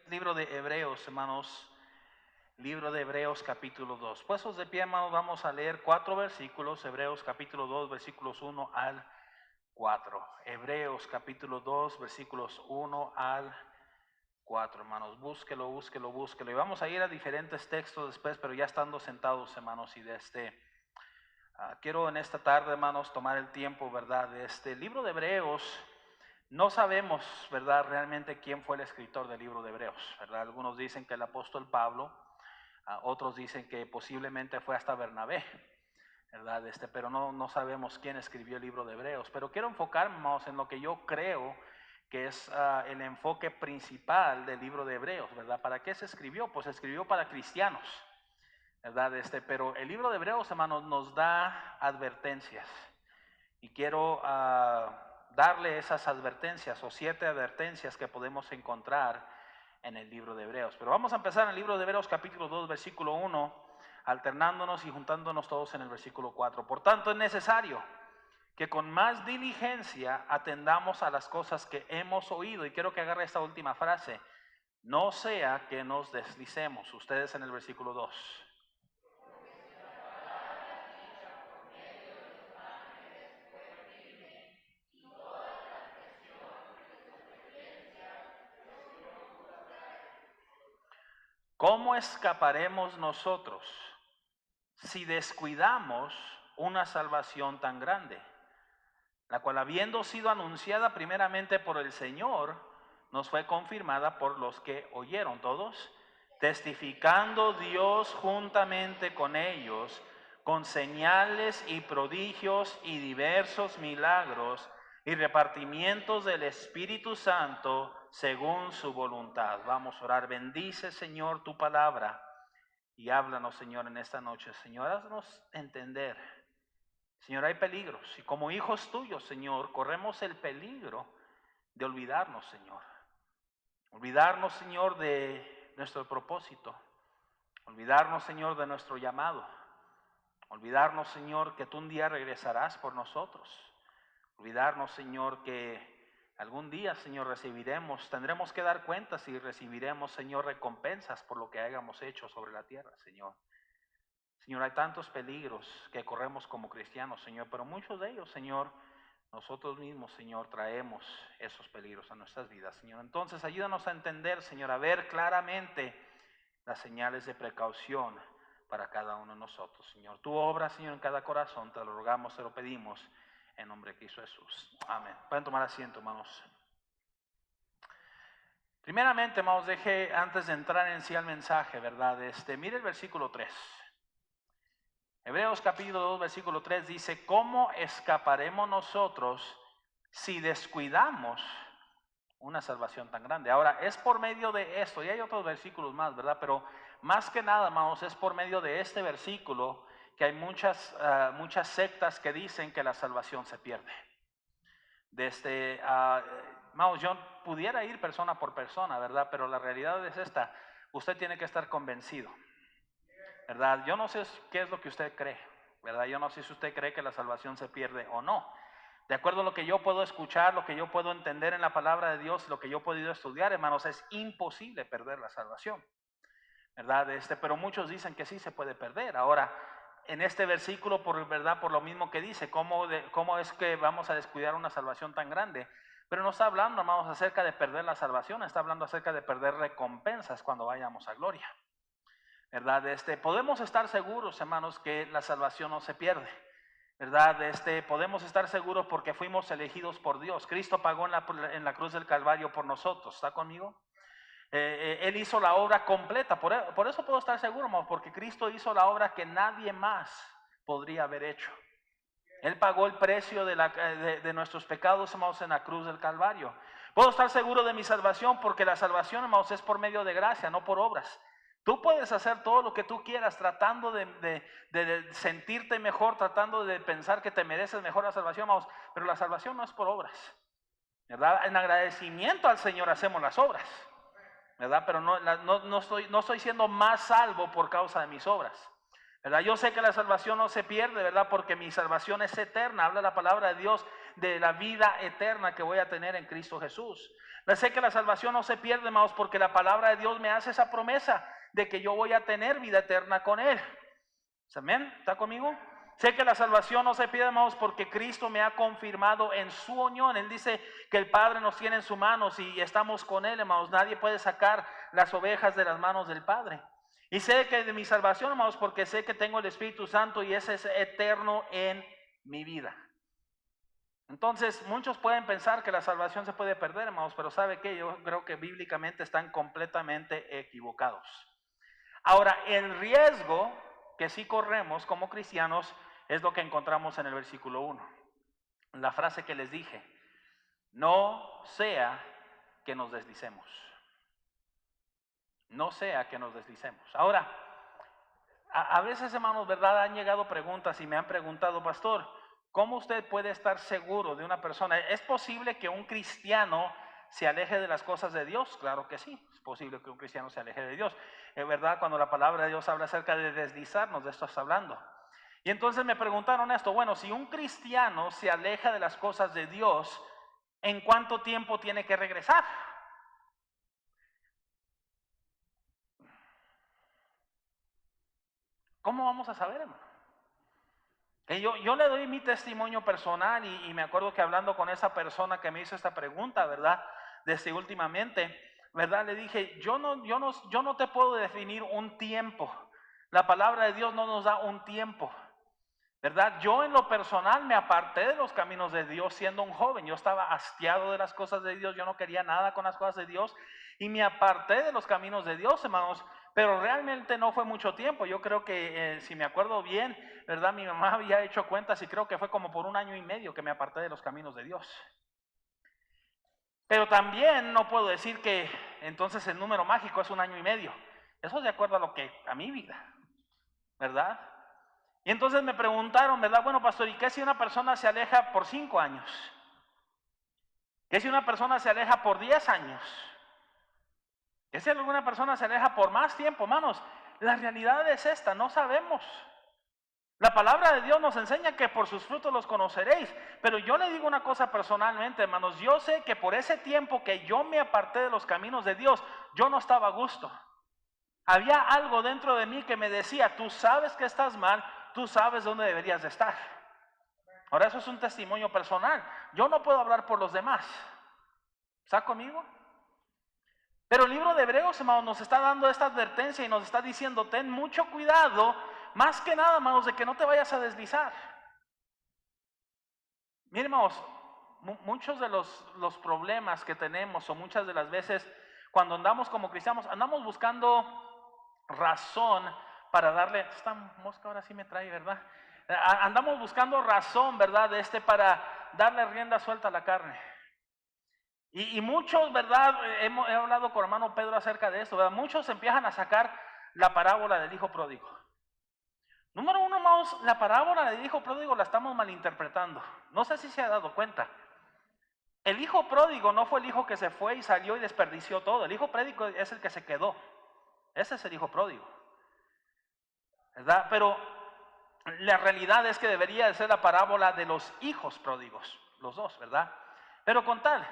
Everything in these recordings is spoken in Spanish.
libro de Hebreos, hermanos, libro de Hebreos capítulo 2. Puestos de pie, hermanos, vamos a leer 4 versículos, Hebreos capítulo 2, versículos 1 al 4. Hebreos capítulo 2, versículos 1 al 4, hermanos. Búsquelo. Y vamos a ir a diferentes textos después, pero ya estando sentados, hermanos, y quiero en esta tarde, hermanos, tomar el tiempo, ¿verdad? De este libro de Hebreos. No sabemos, ¿verdad?, realmente quién fue el escritor del libro de Hebreos, ¿verdad? Algunos dicen que el apóstol Pablo, otros dicen que posiblemente fue hasta Bernabé, ¿verdad? Pero no sabemos quién escribió el libro de Hebreos. Pero quiero enfocarme, hermanos, en lo que yo creo que es el enfoque principal del libro de Hebreos, ¿verdad? ¿Para qué se escribió? Pues se escribió para cristianos, ¿verdad? Pero el libro de Hebreos, hermanos, nos da advertencias. Y quiero darle esas advertencias o 7 advertencias que podemos encontrar en el libro de Hebreos. Pero vamos a empezar en el libro de Hebreos capítulo 2, versículo 1, alternándonos y juntándonos todos en el versículo 4. Por tanto, es necesario que con más diligencia atendamos a las cosas que hemos oído. Y quiero que agarre esta última frase: no sea que nos deslicemos. Ustedes en el versículo 2. ¿Cómo escaparemos nosotros si descuidamos una salvación tan grande, la cual, habiendo sido anunciada primeramente por el Señor, nos fue confirmada por los que oyeron? Todos, testificando Dios juntamente con ellos, con señales y prodigios y diversos milagros y repartimientos del Espíritu Santo según su voluntad. Vamos a orar. Bendice, Señor, tu palabra y háblanos, Señor, en esta noche. Señor, haznos entender. Señor, hay peligros y como hijos tuyos, Señor, corremos el peligro de olvidarnos, Señor. Olvidarnos, Señor, de nuestro propósito. Olvidarnos, Señor, de nuestro llamado. Olvidarnos, Señor, que tú un día regresarás por nosotros. Olvidarnos, Señor, que algún día, Señor, tendremos que dar cuentas y recibiremos, Señor, recompensas por lo que hayamos hecho sobre la tierra, Señor. Señor, hay tantos peligros que corremos como cristianos, Señor, pero muchos de ellos, Señor, nosotros mismos, Señor, traemos esos peligros a nuestras vidas, Señor. Entonces, ayúdanos a entender, Señor, a ver claramente las señales de precaución para cada uno de nosotros, Señor. Tu obra, Señor, en cada corazón, te lo rogamos, te lo pedimos, en nombre de Cristo Jesús. Amén. Pueden tomar asiento, hermanos. Primeramente, hermanos, antes de entrar en sí al mensaje, ¿verdad? Mire el versículo 3. Hebreos capítulo 2, versículo 3 dice: ¿cómo escaparemos nosotros si descuidamos una salvación tan grande? Ahora, es por medio de esto, y hay otros versículos más, ¿verdad? Pero más que nada, hermanos, es por medio de este versículo que hay muchas sectas que dicen que la salvación se pierde. Hermanos, yo pudiera ir persona por persona, ¿verdad? Pero la realidad es esta: usted tiene que estar convencido, ¿verdad? Yo no sé qué es lo que usted cree, ¿verdad? Yo no sé si usted cree que la salvación se pierde o no. De acuerdo a lo que yo puedo escuchar, lo que yo puedo entender en la palabra de Dios, lo que yo he podido estudiar, hermanos, es imposible perder la salvación, ¿verdad? Pero muchos dicen que sí se puede perder. Ahora, en este versículo, por lo mismo que dice, ¿cómo es que vamos a descuidar una salvación tan grande? Pero no está hablando, hermanos, acerca de perder la salvación, está hablando acerca de perder recompensas cuando vayamos a gloria, ¿verdad? Podemos estar seguros, hermanos, que la salvación no se pierde, ¿verdad? Podemos estar seguros porque fuimos elegidos por Dios. Cristo pagó en la cruz del Calvario por nosotros. ¿Está conmigo? Él hizo la obra completa. Por eso puedo estar seguro, hermanos, porque Cristo hizo la obra que nadie más podría haber hecho. Él pagó el precio de nuestros pecados, hermanos, en la cruz del Calvario. Puedo estar seguro de mi salvación porque la salvación, hermanos, es por medio de gracia, no por obras. Tú puedes hacer todo lo que tú quieras tratando de sentirte mejor, tratando de pensar que te mereces mejor la salvación, hermanos, pero la salvación no es por obras, ¿verdad? En agradecimiento al Señor hacemos las obras, ¿verdad? Pero no estoy siendo más salvo por causa de mis obras, ¿verdad? Yo sé que la salvación no se pierde, ¿verdad? Porque mi salvación es eterna. Habla la palabra de Dios de la vida eterna que voy a tener en Cristo Jesús. Sé que la salvación no se pierde, hermanos, porque la palabra de Dios me hace esa promesa de que yo voy a tener vida eterna con Él. ¿Amén? ¿Está conmigo? Sé que la salvación no se pierde, hermanos, porque Cristo me ha confirmado en su unión. Él dice que el Padre nos tiene en sus manos y estamos con Él, hermanos. Nadie puede sacar las ovejas de las manos del Padre. Y sé que de mi salvación, hermanos, porque sé que tengo el Espíritu Santo y ese es eterno en mi vida. Entonces, muchos pueden pensar que la salvación se puede perder, hermanos, pero ¿sabe qué? Yo creo que bíblicamente están completamente equivocados. Ahora, el riesgo que sí corremos como cristianos es lo que encontramos en el versículo 1. La frase que les dije, no sea que nos deslicemos. No sea que nos deslicemos. Ahora, a veces, hermanos, ¿verdad? Han llegado preguntas y me han preguntado, pastor, ¿cómo usted puede estar seguro de una persona? ¿Es posible que un cristiano se aleje de las cosas de Dios? Claro que sí, es posible que un cristiano se aleje de Dios. Es verdad, cuando la palabra de Dios habla acerca de deslizarnos, de esto está hablando. Y entonces me preguntaron esto, bueno, si un cristiano se aleja de las cosas de Dios, ¿en cuánto tiempo tiene que regresar? ¿Cómo vamos a saber, hermano? Yo le doy mi testimonio personal y me acuerdo que hablando con esa persona que me hizo esta pregunta, ¿verdad? Desde últimamente, ¿verdad? Le dije, yo no te puedo definir un tiempo. La palabra de Dios no nos da un tiempo, ¿verdad? Yo en lo personal me aparté de los caminos de Dios siendo un joven. Yo estaba hastiado de las cosas de Dios, yo no quería nada con las cosas de Dios y me aparté de los caminos de Dios, hermanos. Pero realmente no fue mucho tiempo. Yo creo que, si me acuerdo bien, ¿verdad? Mi mamá había hecho cuentas y creo que fue como por 1 año y medio que me aparté de los caminos de Dios. Pero también no puedo decir que entonces el número mágico es 1 año y medio. Eso es de acuerdo a mi vida, ¿verdad? Y entonces me preguntaron, ¿verdad? Bueno, pastor, ¿y qué si una persona se aleja por 5 años? ¿Qué si una persona se aleja por 10 años? ¿Qué si alguna persona se aleja por más tiempo, hermanos? La realidad es esta, no sabemos. La palabra de Dios nos enseña que por sus frutos los conoceréis. Pero yo le digo una cosa personalmente, hermanos. Yo sé que por ese tiempo que yo me aparté de los caminos de Dios, yo no estaba a gusto. Había algo dentro de mí que me decía, tú sabes que estás mal, tú sabes dónde deberías de estar. Ahora, eso es un testimonio personal. Yo no puedo hablar por los demás. ¿Está conmigo? Pero el libro de Hebreos, hermanos, nos está dando esta advertencia y nos está diciendo, ten mucho cuidado, más que nada, hermanos, de que no te vayas a deslizar. Miren, hermanos, muchos de los problemas que tenemos, o muchas de las veces, cuando andamos como cristianos, andamos buscando razón para darle, esta mosca ahora sí me trae, ¿verdad? Andamos buscando razón, ¿verdad? Para darle rienda suelta a la carne. Y muchos, ¿verdad? He hablado con hermano Pedro acerca de esto, ¿verdad? Muchos empiezan a sacar la parábola del hijo pródigo. Número uno, hermanos, la parábola del hijo pródigo la estamos malinterpretando. No sé si se ha dado cuenta. El hijo pródigo no fue el hijo que se fue y salió y desperdició todo. El hijo pródigo es el que se quedó. Ese es el hijo pródigo, ¿verdad? Pero la realidad es que debería de ser la parábola de los hijos pródigos, los dos, ¿verdad? Pero con tal,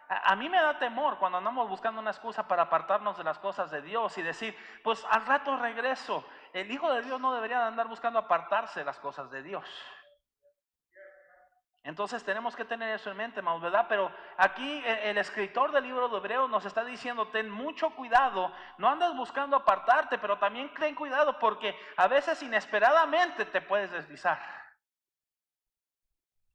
a mí me da temor cuando andamos buscando una excusa para apartarnos de las cosas de Dios y decir, pues al rato regreso. El hijo de Dios no debería de andar buscando apartarse de las cosas de Dios. Entonces tenemos que tener eso en mente, hermanos, ¿verdad? Pero aquí el escritor del libro de Hebreos nos está diciendo, ten mucho cuidado, no andes buscando apartarte, pero también ten cuidado porque a veces inesperadamente te puedes deslizar.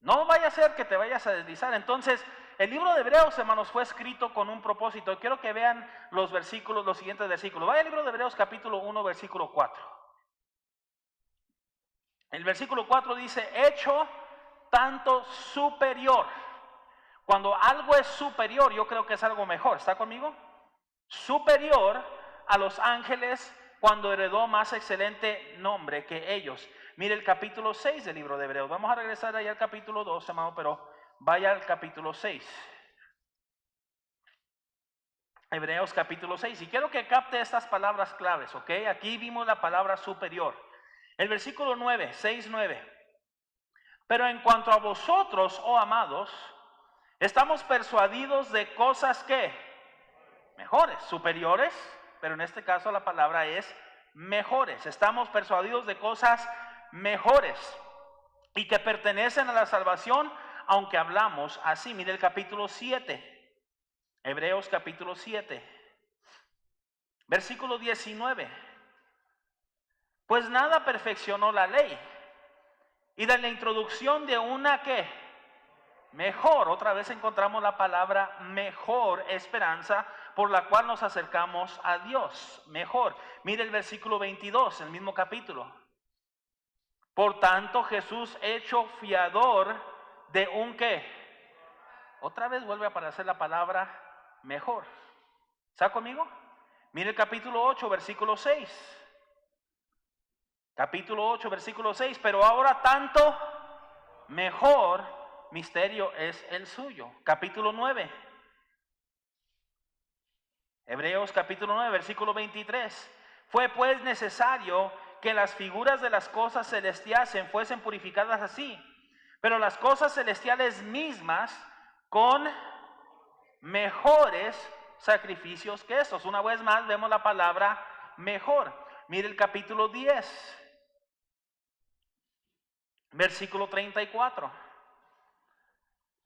No vaya a ser que te vayas a deslizar. Entonces, el libro de Hebreos, hermanos, fue escrito con un propósito. Quiero que vean los siguientes versículos. Vaya al libro de Hebreos capítulo 1, versículo 4. El versículo 4 dice, hecho tanto superior. Cuando algo es superior, yo creo que es algo mejor. ¿Está conmigo? Superior a los ángeles cuando heredó más excelente nombre que ellos. Mire el capítulo 6 del libro de Hebreos. Vamos a regresar ahí al capítulo 2, hermano, pero vaya al capítulo 6. Hebreos capítulo 6. Y quiero que capte estas palabras claves, ¿ok? Aquí vimos la palabra superior. El versículo 9, 6, 9. Pero en cuanto a vosotros, oh amados, Estamos persuadidos de cosas que mejores, superiores, pero en este caso la palabra es mejores. Estamos persuadidos de cosas mejores y que pertenecen a la salvación, aunque hablamos así. Mire el capítulo 7, Hebreos capítulo 7, versículo 19. Pues nada perfeccionó la ley, y de la introducción de una que mejor, otra vez encontramos la palabra mejor, esperanza, por la cual nos acercamos a Dios, mejor. Mire el versículo 22, el mismo capítulo. Por tanto, Jesús hecho fiador de un ¿qué? Otra vez vuelve a aparecer la palabra mejor. ¿Está conmigo? Mire el capítulo 8, versículo 6. Capítulo 8, versículo 6. Pero ahora tanto mejor misterio es el suyo. Capítulo 9. Hebreos capítulo 9, versículo 23. Fue pues necesario que las figuras de las cosas celestiales fuesen purificadas así, pero las cosas celestiales mismas con mejores sacrificios que estos. Una vez más vemos la palabra mejor. Mire el capítulo 10, versículo 34.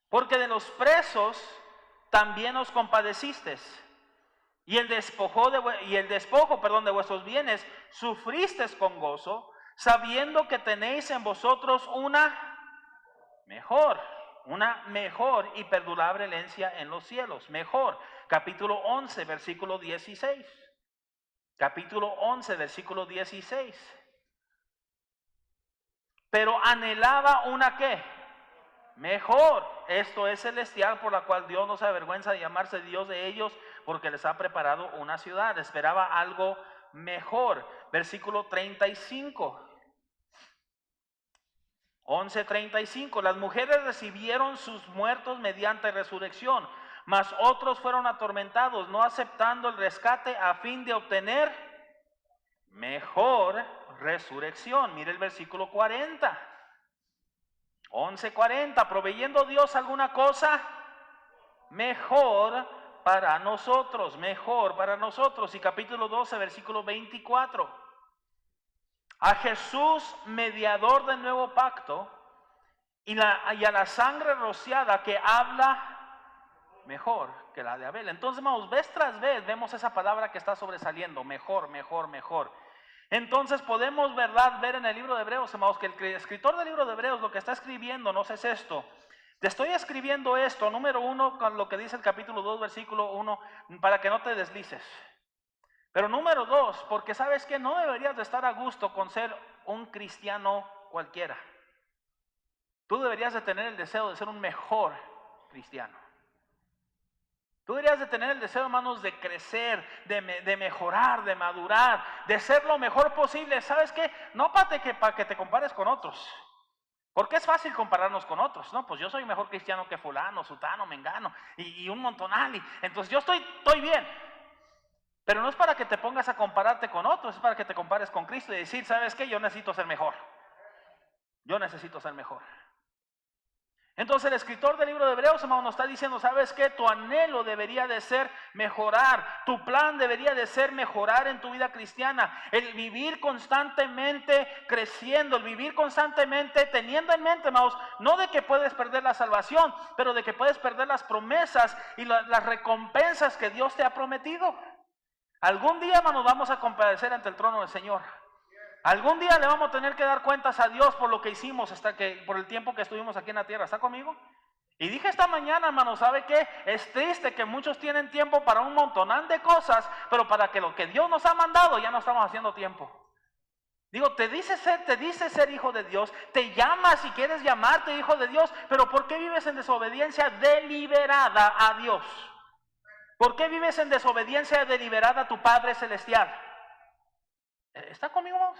Porque de los presos también os compadecisteis, y el despojo de vuestros bienes sufristeis con gozo, sabiendo que tenéis en vosotros una mejor y perdurable herencia en los cielos. Mejor. Capítulo 11, versículo 16. Capítulo 11, versículo 16. Pero anhelaba una ¿qué? Mejor. Esto es celestial, por la cual Dios no se avergüenza de llamarse Dios de ellos, porque les ha preparado una ciudad. Esperaba algo mejor. Versículo 35. 11:35. Las mujeres recibieron sus muertos mediante resurrección, mas otros fueron atormentados, no aceptando el rescate a fin de obtener mejor resurrección. Mire el versículo 40. 11:40. Proveyendo Dios alguna cosa mejor para nosotros, mejor para nosotros. Y capítulo 12, versículo 24. A Jesús, mediador del nuevo pacto, y a la sangre rociada que habla mejor que la de Abel. Entonces, hermanos, vez tras vez vemos esa palabra que está sobresaliendo, mejor, mejor, mejor. Entonces podemos, ¿verdad?, ver en el libro de Hebreos, hermanos, que el escritor del libro de Hebreos lo que está escribiendo nos es esto. Te estoy escribiendo esto, número 1, con lo que dice el capítulo 2, versículo 1, para que no te deslices. Pero número 2, porque sabes que no deberías de estar a gusto con ser un cristiano cualquiera. Tú deberías de tener el deseo de ser un mejor cristiano. Tú deberías de tener el deseo, hermanos, de crecer, de mejorar, de madurar, de ser lo mejor posible. ¿Sabes qué? No para que te compares con otros. Porque es fácil compararnos con otros. No, pues yo soy mejor cristiano que fulano, sutano, mengano y un montonal. Entonces yo estoy bien. Pero no es para que te pongas a compararte con otros, es para que te compares con Cristo y decir, ¿sabes qué? Yo necesito ser mejor. Yo necesito ser mejor. Entonces el escritor del libro de Hebreos, hermano, nos está diciendo, ¿sabes qué? Tu anhelo debería de ser mejorar, tu plan debería de ser mejorar en tu vida cristiana, el vivir constantemente creciendo, el vivir constantemente teniendo en mente, hermanos, no de que puedes perder la salvación, pero de que puedes perder las promesas y las recompensas que Dios te ha prometido. Algún día, hermanos, vamos a comparecer ante el trono del Señor. Algún día le vamos a tener que dar cuentas a Dios por lo que hicimos, por el tiempo que estuvimos aquí en la tierra. ¿Está conmigo? Y dije esta mañana, hermano, ¿sabe qué? Es triste que muchos tienen tiempo para un montonal de cosas, pero para que lo que Dios nos ha mandado ya no estamos haciendo tiempo. Digo, te dice ser hijo de Dios, te llamas si quieres llamarte hijo de Dios, pero ¿por qué vives en desobediencia deliberada a Dios? ¿Por qué vives en desobediencia deliberada a tu Padre Celestial? ¿Está conmigo?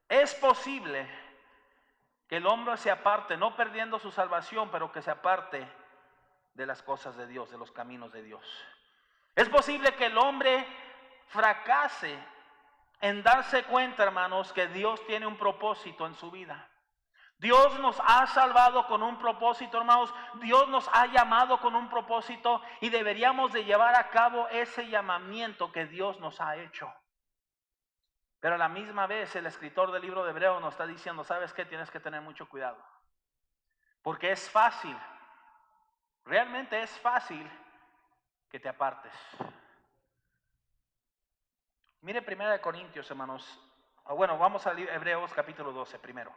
Es posible que el hombre se aparte, no perdiendo su salvación, pero que se aparte de las cosas de Dios, de los caminos de Dios. Es posible que el hombre fracase en darse cuenta, hermanos, que Dios tiene un propósito en su vida. Dios nos ha salvado con un propósito, hermanos. Dios nos ha llamado con un propósito y deberíamos de llevar a cabo ese llamamiento que Dios nos ha hecho. Pero a la misma vez el escritor del libro de Hebreos nos está diciendo, ¿sabes qué? Tienes que tener mucho cuidado. Porque es fácil, realmente es fácil que te apartes. Mire 1 Corintios, hermanos. Bueno, vamos a Hebreos capítulo 12 primero.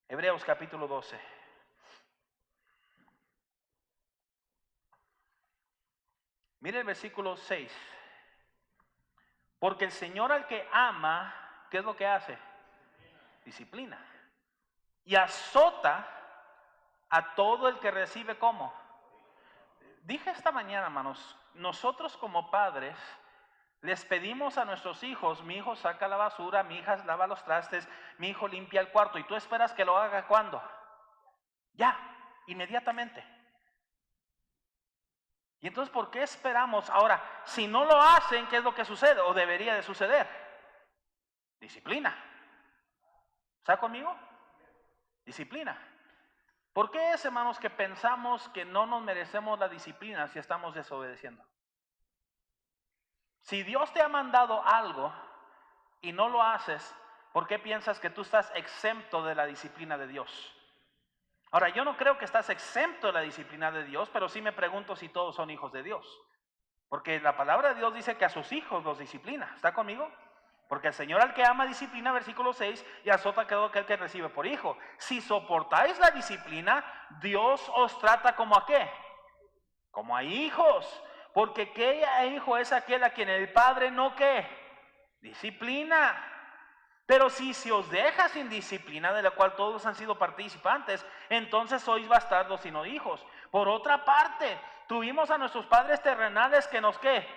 Hebreos capítulo 12. Mire el versículo 6. Porque el Señor al que ama, ¿qué es lo que hace? Disciplina. Y azota a todo el que recibe ¿cómo? Dije esta mañana, hermanos, nosotros como padres les pedimos a nuestros hijos, mi hijo saca la basura, mi hija lava los trastes, mi hijo limpia el cuarto, y tú esperas que lo haga ¿cuándo? Ya, inmediatamente. Y entonces, ¿por qué esperamos? Ahora, si no lo hacen, ¿qué es lo que sucede? O debería de suceder. Disciplina. ¿Está conmigo? Disciplina. ¿Por qué es, hermanos, que pensamos que no nos merecemos la disciplina si estamos desobedeciendo? Si Dios te ha mandado algo y no lo haces, ¿por qué piensas que tú estás exento de la disciplina de Dios? Ahora, yo no creo que estás exento de la disciplina de Dios, pero sí me pregunto si todos son hijos de Dios. Porque la palabra de Dios dice que a sus hijos los disciplina. ¿Está conmigo? Porque el Señor al que ama disciplina, versículo 6, y azota a todo aquel que recibe por hijo. Si soportáis la disciplina, Dios os trata como a ¿qué? Como a hijos. Porque ¿qué hijo es aquel a quien el Padre no ¿qué? Disciplina. Pero si se os deja sin disciplina, de la cual todos han sido participantes, entonces sois bastardos y no hijos. Por otra parte, tuvimos a nuestros padres terrenales que nos ¿qué?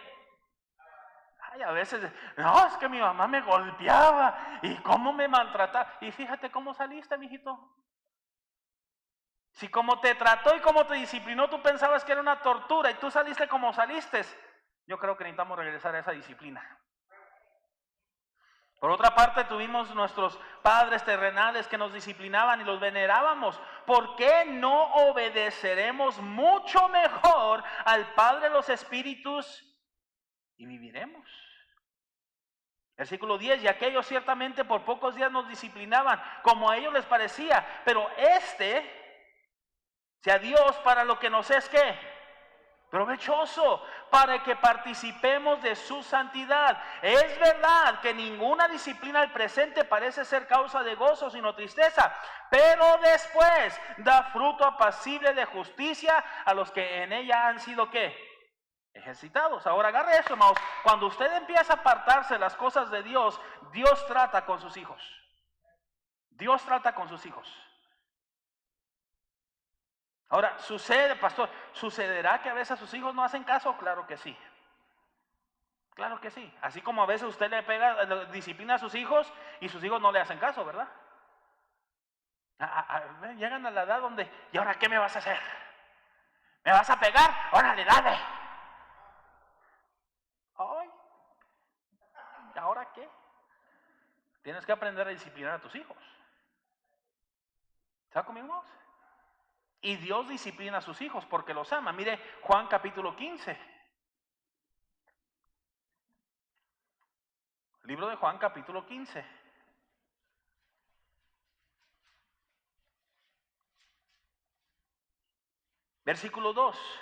Ay, a veces, no, es que mi mamá me golpeaba y cómo me maltrataba. Y fíjate cómo saliste, mijito. Si como te trató y como te disciplinó, tú pensabas que era una tortura y tú saliste como saliste, yo creo que necesitamos regresar a esa disciplina. Por otra parte, tuvimos nuestros padres terrenales que nos disciplinaban y los venerábamos. ¿Por qué no obedeceremos mucho mejor al Padre de los Espíritus y viviremos? Versículo 10, y aquellos ciertamente por pocos días nos disciplinaban, como a ellos les parecía, pero sea Dios para lo que nos es ¿qué? Provechoso, para que participemos de su santidad. Es verdad que ninguna disciplina al presente parece ser causa de gozo, sino tristeza, pero después da fruto apacible de justicia a los que en ella han sido ¿qué? Ejercitados. Ahora agarre eso, hermanos. Cuando usted empieza a apartarse de las cosas de Dios, Dios trata con sus hijos. Dios trata con sus hijos. Ahora, sucede, pastor, ¿sucederá que a veces sus hijos no hacen caso? Claro que sí. Claro que sí. Así como a veces usted le pega, disciplina a sus hijos y sus hijos no le hacen caso, ¿verdad? Llegan a la edad donde, ¿y ahora qué me vas a hacer? ¿Me vas a pegar? ¡Órale, dale! ¡Ay! ¿Y ahora qué? Tienes que aprender a disciplinar a tus hijos. ¿Está conmigo? Y Dios disciplina a sus hijos porque los ama. Mire Juan capítulo 15. Libro de Juan capítulo 15. Versículo 2.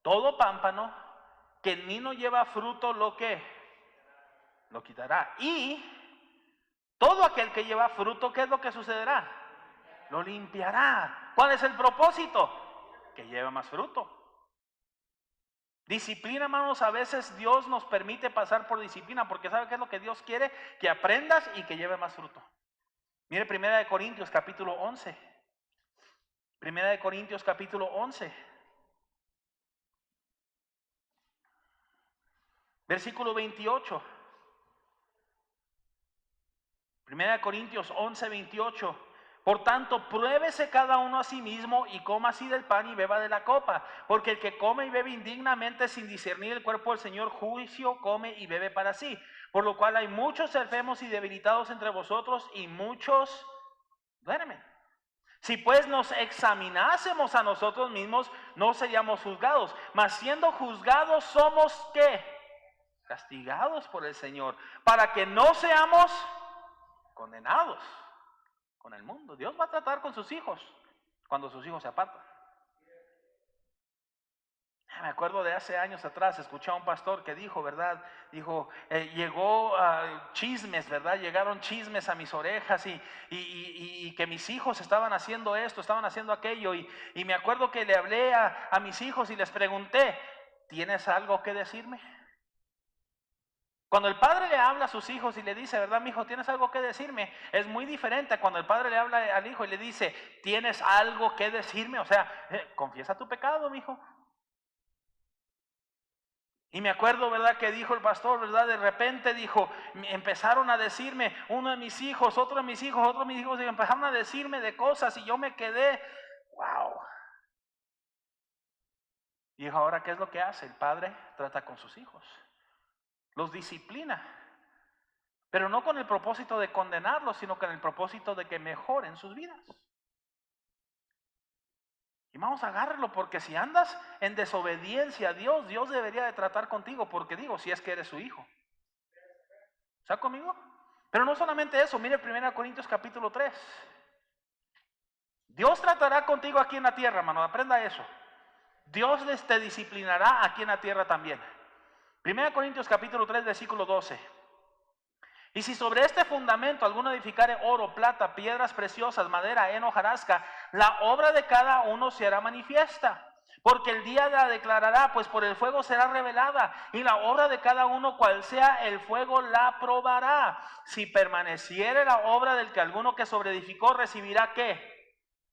Todo pámpano que en mí no lleva fruto, ¿lo qué? Lo quitará. Y todo aquel que lleva fruto, ¿qué es lo que sucederá? Lo limpiará. ¿Cuál es el propósito? Que lleve más fruto. Disciplina, hermanos, a veces Dios nos permite pasar por disciplina porque ¿sabe qué es lo que Dios quiere? Que aprendas y que lleve más fruto. Mire 1 Corintios capítulo 11. 1 Corintios capítulo 11. Versículo 28. 1 Corintios 11, 28. Por tanto, pruébese cada uno a sí mismo y coma así del pan y beba de la copa. Porque el que come y bebe indignamente sin discernir el cuerpo del Señor, juicio come y bebe para sí. Por lo cual hay muchos enfermos y debilitados entre vosotros y muchos duermen. Si pues nos examinásemos a nosotros mismos, no seríamos juzgados. Mas siendo juzgados somos ¿qué? Castigados por el Señor, para que no seamos condenados con el mundo. Dios va a tratar con sus hijos cuando sus hijos se apartan. Me acuerdo de hace años atrás, escuché a un pastor que dijo, ¿verdad? Dijo, llegó chismes, ¿verdad? Llegaron chismes a mis orejas y que mis hijos estaban haciendo esto, estaban haciendo aquello. Y me acuerdo que le hablé a mis hijos y les pregunté, ¿tienes algo que decirme? Cuando el padre le habla a sus hijos y le dice, ¿verdad, mi hijo? ¿Tienes algo que decirme? Es muy diferente cuando el padre le habla al hijo y le dice, ¿tienes algo que decirme? O sea, confiesa tu pecado, mi hijo. Y me acuerdo, ¿verdad? Que dijo el pastor, ¿verdad? De repente dijo, empezaron a decirme, uno de mis hijos, otro de mis hijos, otro de mis hijos, y empezaron a decirme de cosas y yo me quedé, wow. Y dijo, ahora, ¿qué es lo que hace? El padre trata con sus hijos, los disciplina, pero no con el propósito de condenarlos, sino con el propósito de que mejoren sus vidas. Y vamos, agárralo, porque si andas en desobediencia a Dios, Dios debería de tratar contigo, porque digo, si es que eres su hijo. ¿Está conmigo? Pero no solamente eso, mire 1 Corintios capítulo 3. Dios tratará contigo aquí en la tierra, hermano, aprenda eso. Dios te disciplinará aquí en la tierra también. 1 Corintios capítulo 3, versículo 12. Y si sobre este fundamento alguno edificare oro, plata, piedras preciosas, madera, heno, hojarasca, la obra de cada uno se hará manifiesta. Porque el día la declarará, pues por el fuego será revelada, y la obra de cada uno, cual sea el fuego, la probará. Si permaneciere la obra del que alguno que sobreedificó, recibirá ¿qué?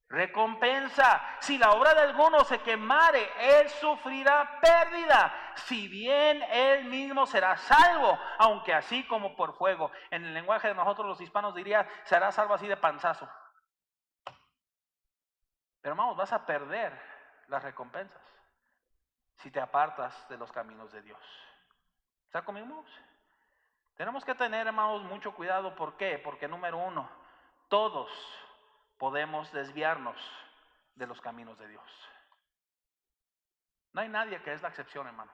Recompensa. Si la obra de alguno se quemare, él sufrirá pérdida, si bien él mismo será salvo, aunque así como por fuego. En el lenguaje de nosotros los hispanos diría, será salvo así de panzazo. Pero hermanos, vas a perder las recompensas si te apartas de los caminos de Dios. ¿Está conmigo? Tenemos que tener, hermanos, mucho cuidado. ¿Por qué? Porque número uno, todos podemos desviarnos de los caminos de Dios. No hay nadie que es la excepción, hermano.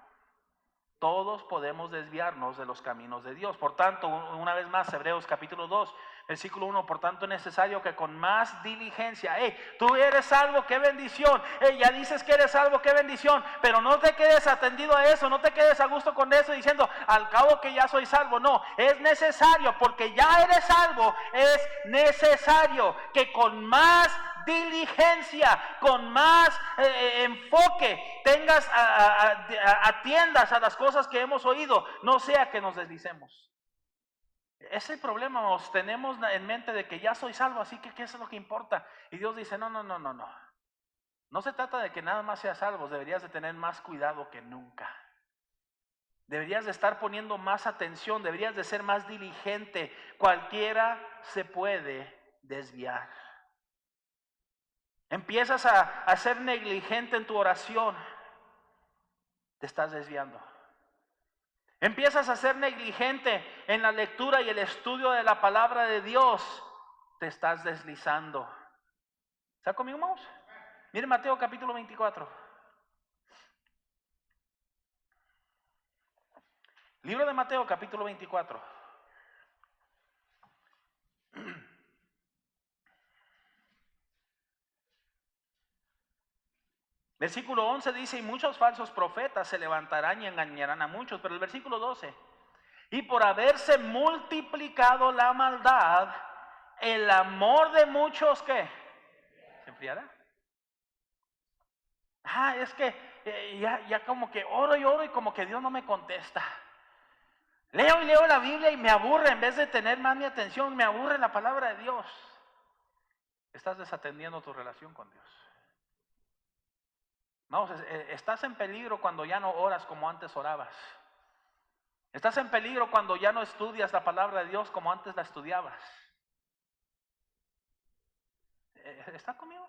Todos podemos desviarnos de los caminos de Dios. Por tanto, una vez más, Hebreos capítulo 2, versículo 1, por tanto es necesario que con más diligencia, tú eres salvo, qué bendición, ya dices que eres salvo, qué bendición, pero no te quedes atendido a eso, no te quedes a gusto con eso diciendo, al cabo que ya soy salvo. No, es necesario, porque ya eres salvo, es necesario que con más diligencia, con más enfoque, atiendas a las cosas que hemos oído, no sea que nos deslicemos. Ese problema nos tenemos en mente de que ya soy salvo, así que ¿qué es lo que importa? Y Dios dice, no. No se trata de que nada más seas salvo, deberías de tener más cuidado que nunca. Deberías de estar poniendo más atención, deberías de ser más diligente. Cualquiera se puede desviar. Empiezas a ser negligente en tu oración, te estás desviando. Empiezas a ser negligente en la lectura y el estudio de la palabra de Dios, te estás deslizando. ¿Está conmigo, hermanos? Miren Mateo capítulo 24. Libro de Mateo capítulo 24. Versículo 11 dice, y muchos falsos profetas se levantarán y engañarán a muchos. Pero el versículo 12, y por haberse multiplicado la maldad, el amor de muchos, ¿qué? ¿Se enfriará? Es que ya como que oro y como que Dios no me contesta. Leo y leo la Biblia y me aburre, en vez de tener más mi atención, me aburre la palabra de Dios. Estás desatendiendo tu relación con Dios. No, estás en peligro cuando ya no oras como antes orabas. Estás en peligro cuando ya no estudias la palabra de Dios como antes la estudiabas. ¿Está conmigo?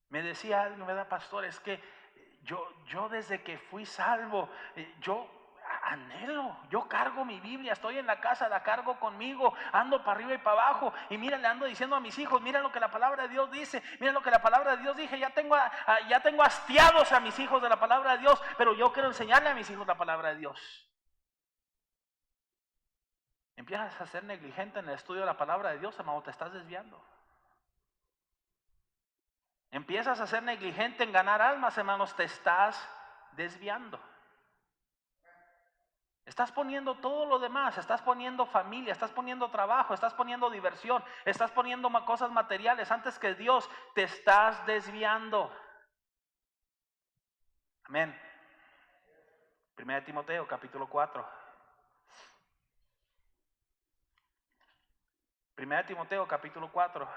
Me decía alguien, ¿verdad, pastor? Es que yo desde que fui salvo, yo anhelo, yo cargo mi Biblia, estoy en la casa, la cargo conmigo, ando para arriba y para abajo, y mira, le ando diciendo a mis hijos, mira lo que la palabra de Dios dice, mira lo que la palabra de Dios dice, ya tengo hastiados a mis hijos de la palabra de Dios, pero yo quiero enseñarle a mis hijos la palabra de Dios. Empiezas a ser negligente en el estudio de la palabra de Dios, hermano, te estás desviando. Empiezas a ser negligente en ganar almas, hermanos, te estás desviando. Estás poniendo todo lo demás, estás poniendo familia, estás poniendo trabajo, estás poniendo diversión, estás poniendo cosas materiales antes que Dios, te estás desviando. Amén. 1 Timoteo capítulo 4. 1 Timoteo capítulo 4.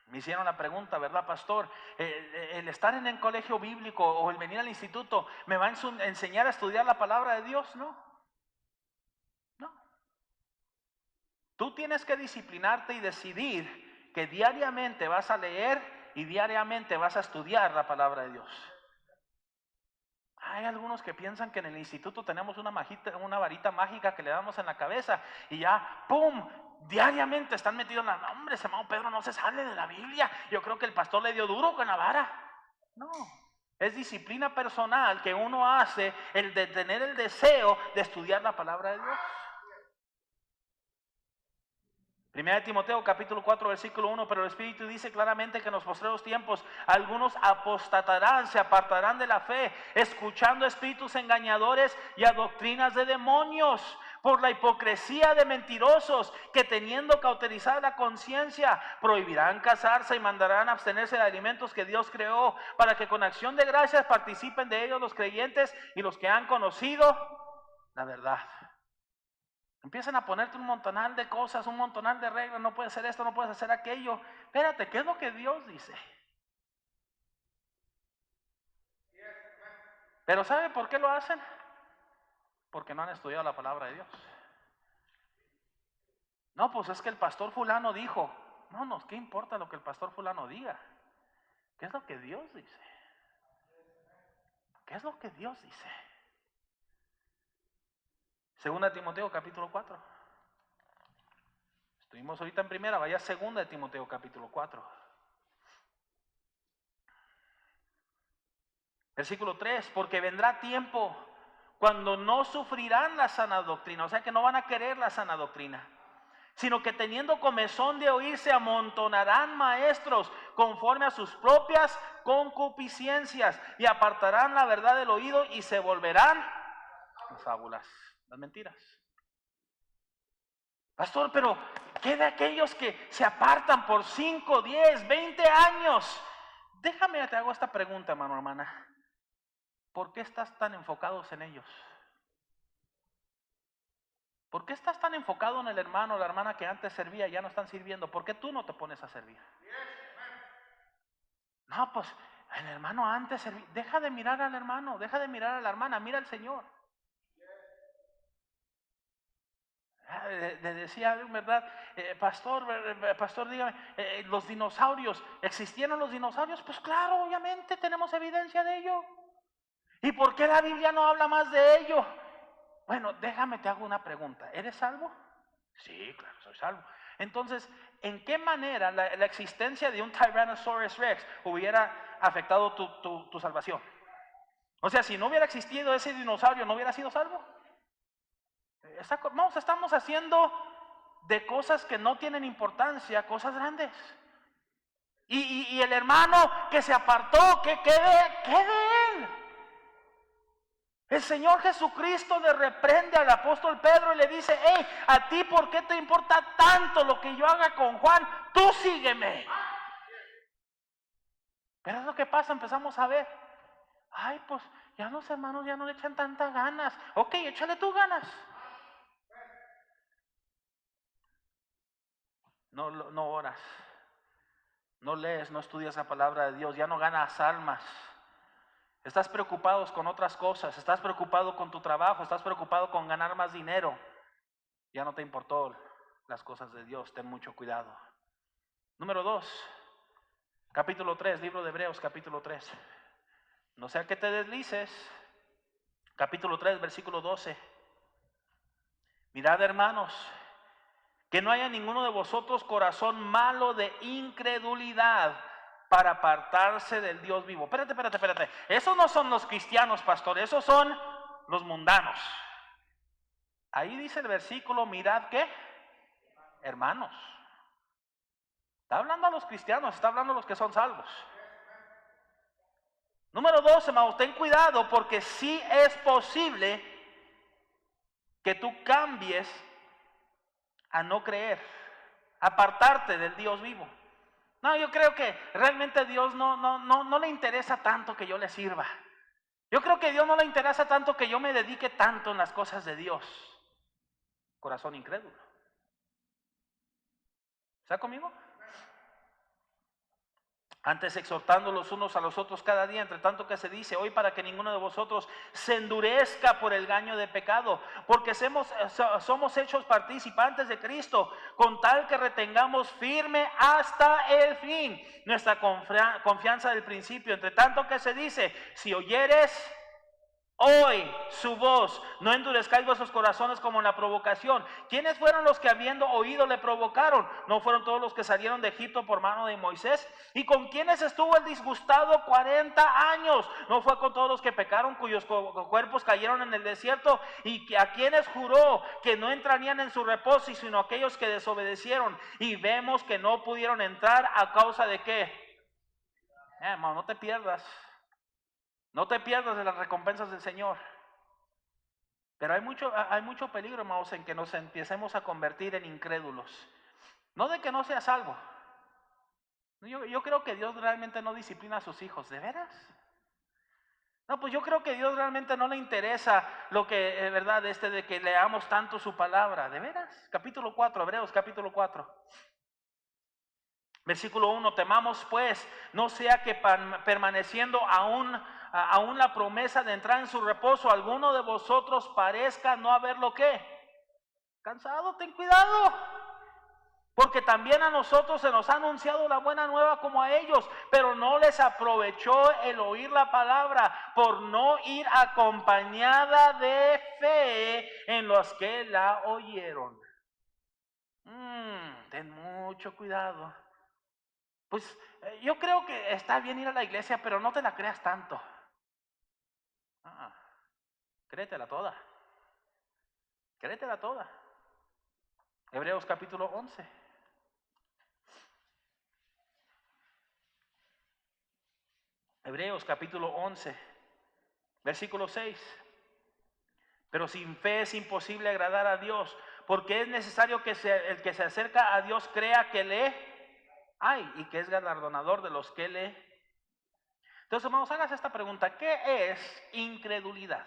Me hicieron la pregunta, ¿verdad, pastor? ¿El estar en el colegio bíblico o el venir al instituto me va a enseñar a estudiar la palabra de Dios? No. No. Tú tienes que disciplinarte y decidir que diariamente vas a leer y diariamente vas a estudiar la palabra de Dios. Hay algunos que piensan que en el instituto tenemos una varita mágica que le damos en la cabeza y ya, ¡pum!, diariamente están metidos en la... No, hombre, ese hermano Pedro no se sale de la Biblia. Yo creo que el pastor le dio duro con la vara. No, es disciplina personal que uno hace, el de tener el deseo de estudiar la palabra de Dios. 1 Timoteo capítulo 4 versículo 1, pero el Espíritu dice claramente que en los postreros tiempos algunos apostatarán, se apartarán de la fe, escuchando espíritus engañadores y a doctrinas de demonios, por la hipocresía de mentirosos, que teniendo cauterizada la conciencia, prohibirán casarse y mandarán abstenerse de alimentos que Dios creó, para que con acción de gracias participen de ellos los creyentes y los que han conocido la verdad. Empiezan a ponerte un montonal de cosas, un montonal de reglas, no puedes hacer esto, no puedes hacer aquello. Espérate, ¿qué es lo que Dios dice? Pero ¿sabe por qué lo hacen? Porque no han estudiado la palabra de Dios. No, pues es que el pastor fulano dijo. No, ¿qué importa lo que el pastor fulano diga? ¿Qué es lo que Dios dice? ¿Qué es lo que Dios dice? 2 Timoteo capítulo 4. Estuvimos ahorita en primera, vaya 2 Timoteo capítulo 4. Versículo 3, porque vendrá tiempo cuando no sufrirán la sana doctrina, o sea que no van a querer la sana doctrina, sino que teniendo comezón de oír se amontonarán maestros conforme a sus propias concupiscencias y apartarán la verdad del oído y se volverán las fábulas, las mentiras. Pastor, pero ¿qué de aquellos que se apartan por 5, 10, 20 años? Déjame, te hago esta pregunta, hermana. ¿Por qué estás tan enfocados en ellos? ¿Por qué estás tan enfocado en el hermano o la hermana que antes servía y ya no están sirviendo? ¿Por qué tú no te pones a servir? No, pues el hermano antes servía. Deja de mirar al hermano, deja de mirar a la hermana, mira al Señor. Le decía, ¿verdad? Pastor, dígame, los dinosaurios, ¿existieron los dinosaurios? Pues claro, obviamente tenemos evidencia de ello. ¿Y por qué la Biblia no habla más de ello? Bueno, déjame, te hago una pregunta. ¿Eres salvo? Sí, claro, soy salvo. Entonces, ¿en qué manera la existencia de un Tyrannosaurus Rex hubiera afectado tu salvación? O sea, si no hubiera existido ese dinosaurio, ¿no hubiera sido salvo? Estamos haciendo de cosas que no tienen importancia, cosas grandes. Y el hermano que se apartó, ¿qué de él? El Señor Jesucristo le reprende al apóstol Pedro y le dice, hey, ¿a ti por qué te importa tanto lo que yo haga con Juan? Tú sígueme. Pero es lo que pasa, empezamos a ver, ay, pues ya los hermanos ya no le echan tantas ganas. Ok, échale tus ganas. No oras, no lees, no estudias la palabra de Dios, ya no ganas almas. Estás preocupado con otras cosas, estás preocupado con tu trabajo, estás preocupado con ganar más dinero. Ya no te importó las cosas de Dios. Ten mucho cuidado. Número 2, capítulo 3, libro de Hebreos, capítulo 3. No sea que te deslices. Capítulo 3, versículo 12. Mirad, hermanos, que no haya ninguno de vosotros corazón malo de incredulidad para apartarse del Dios vivo. Espérate. Esos no son los cristianos, pastor. Esos son los mundanos. Ahí dice el versículo, mirad ¿qué? Hermanos. Está hablando a los cristianos, está hablando a los que son salvos. Número 2, hermanos, ten cuidado porque sí es posible que tú cambies a no creer, apartarte del Dios vivo. No, yo creo que realmente a Dios no le interesa tanto que yo le sirva. Yo creo que a Dios no le interesa tanto que yo me dedique tanto en las cosas de Dios. Corazón incrédulo. ¿Está conmigo? Antes exhortando los unos a los otros cada día, entre tanto que se dice hoy, para que ninguno de vosotros se endurezca por el engaño de pecado, porque somos hechos participantes de Cristo, con tal que retengamos firme hasta el fin nuestra confianza del principio. Entre tanto que se dice, si oyeres hoy su voz, no endurezcáis vuestros corazones como en la provocación. ¿Quiénes fueron los que habiendo oído le provocaron? ¿No fueron todos los que salieron de Egipto por mano de Moisés? ¿Y con quiénes estuvo el disgustado 40 años? ¿No fue con todos los que pecaron, cuyos cuerpos cayeron en el desierto? ¿Y a quienes juró que no entrarían en su reposo, sino aquellos que desobedecieron? Y vemos que no pudieron entrar a causa de ¿qué? Hermano, no te pierdas. No te pierdas de las recompensas del Señor. Pero hay mucho peligro, hermanos, en que nos empecemos a convertir en incrédulos. No de que no sea salvo. Yo creo que Dios realmente no disciplina a sus hijos. ¿De veras? No, pues yo creo que Dios realmente no le interesa lo que, verdad, de que leamos tanto su palabra. ¿De veras? Capítulo 4, Hebreos capítulo 4. Versículo 1, temamos pues, no sea que permaneciendo aún la promesa de entrar en su reposo, alguno de vosotros parezca no haberlo ¿qué? Cansado. Ten cuidado, porque también a nosotros se nos ha anunciado la buena nueva como a ellos, pero no les aprovechó el oír la palabra por no ir acompañada de fe en los que la oyeron. Ten mucho cuidado. Pues yo creo que está bien ir a la iglesia, pero no te la creas tanto. Créetela toda. Créetela toda. Hebreos capítulo 11. Hebreos capítulo 11, versículo 6. Pero sin fe es imposible agradar a Dios, porque es necesario que el que se acerca a Dios crea que le hay y que es galardonador de los que le. Entonces, hermanos, hagas esta pregunta: ¿qué es incredulidad?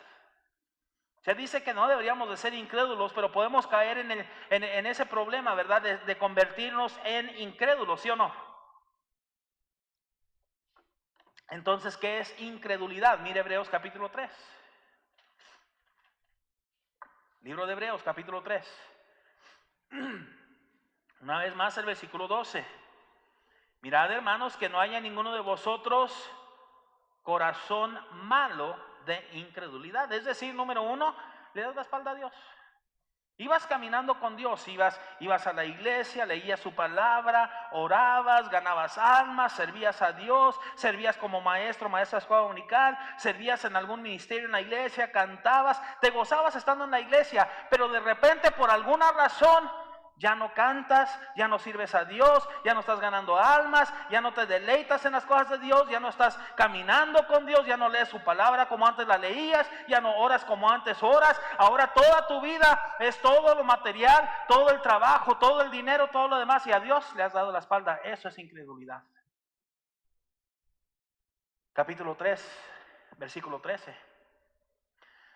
Se dice que no deberíamos de ser incrédulos, pero podemos caer en ese problema, ¿verdad? De convertirnos en incrédulos, ¿sí o no? Entonces, ¿qué es incredulidad? Mire Hebreos capítulo 3. Libro de Hebreos capítulo 3. Una vez más el versículo 12. Mirad, hermanos, que no haya ninguno de vosotros corazón malo de incredulidad. Es decir, número 1, le das la espalda a Dios. Ibas caminando con Dios, ibas a la iglesia, leías su palabra, orabas, ganabas almas, servías a Dios, servías como maestra de escuela dominical, servías en algún ministerio en la iglesia, cantabas, te gozabas estando en la iglesia, pero de repente por alguna razón ya no cantas, ya no sirves a Dios, ya no estás ganando almas, ya no te deleitas en las cosas de Dios, ya no estás caminando con Dios, ya no lees su palabra como antes la leías, ya no oras como antes oras. Ahora toda tu vida es todo lo material, todo el trabajo, todo el dinero, todo lo demás, y a Dios le has dado la espalda. Eso es incredulidad. Capítulo 3, versículo 13.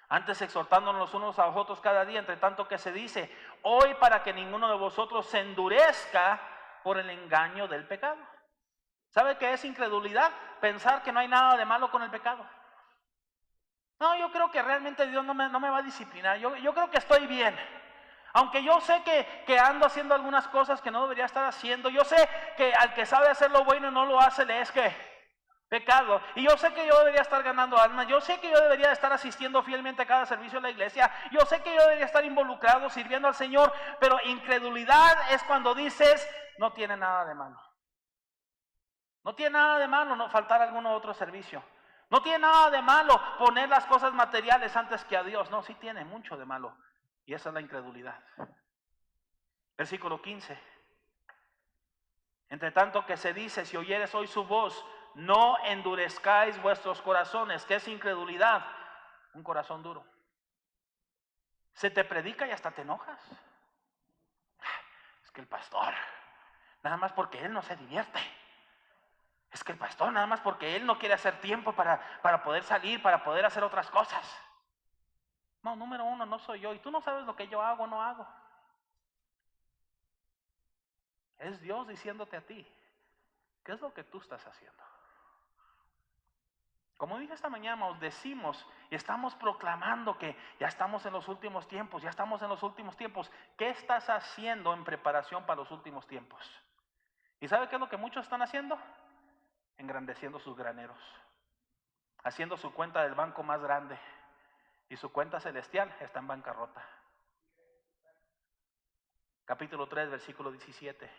Antes exhortándonos los unos a los otros cada día, entre tanto que se dice, hoy, para que ninguno de vosotros se endurezca por el engaño del pecado. ¿Sabe qué es incredulidad? Pensar que no hay nada de malo con el pecado. No, yo creo que realmente Dios no me va a disciplinar. Yo creo que estoy bien. Aunque yo sé que ando haciendo algunas cosas que no debería estar haciendo, yo sé que al que sabe hacer lo bueno y no lo hace, le es que pecado. Y yo sé que yo debería estar ganando almas, yo sé que yo debería estar asistiendo fielmente a cada servicio de la iglesia, yo sé que yo debería estar involucrado sirviendo al Señor, pero incredulidad es cuando dices, no tiene nada de malo. No tiene nada de malo no faltar a algún otro servicio. No tiene nada de malo poner las cosas materiales antes que a Dios. No, sí tiene mucho de malo. Y esa es la incredulidad. Versículo 15. Entre tanto que se dice, si oyeres hoy su voz, no endurezcáis vuestros corazones. ¿Qué es incredulidad? Un corazón duro. Se te predica y hasta te enojas. Es que el pastor, nada más porque él no se divierte. Es que el pastor, nada más porque él no quiere hacer tiempo para poder salir, para poder hacer otras cosas. No, número uno, no soy yo. Y tú no sabes lo que yo hago o no hago. Es Dios diciéndote a ti, ¿qué es lo que tú estás haciendo? Como dije esta mañana, os decimos y estamos proclamando que ya estamos en los últimos tiempos, ya estamos en los últimos tiempos. ¿Qué estás haciendo en preparación para los últimos tiempos? ¿Y sabe qué es lo que muchos están haciendo? Engrandeciendo sus graneros, haciendo su cuenta del banco más grande y su cuenta celestial está en bancarrota. Capítulo 3, versículo 17.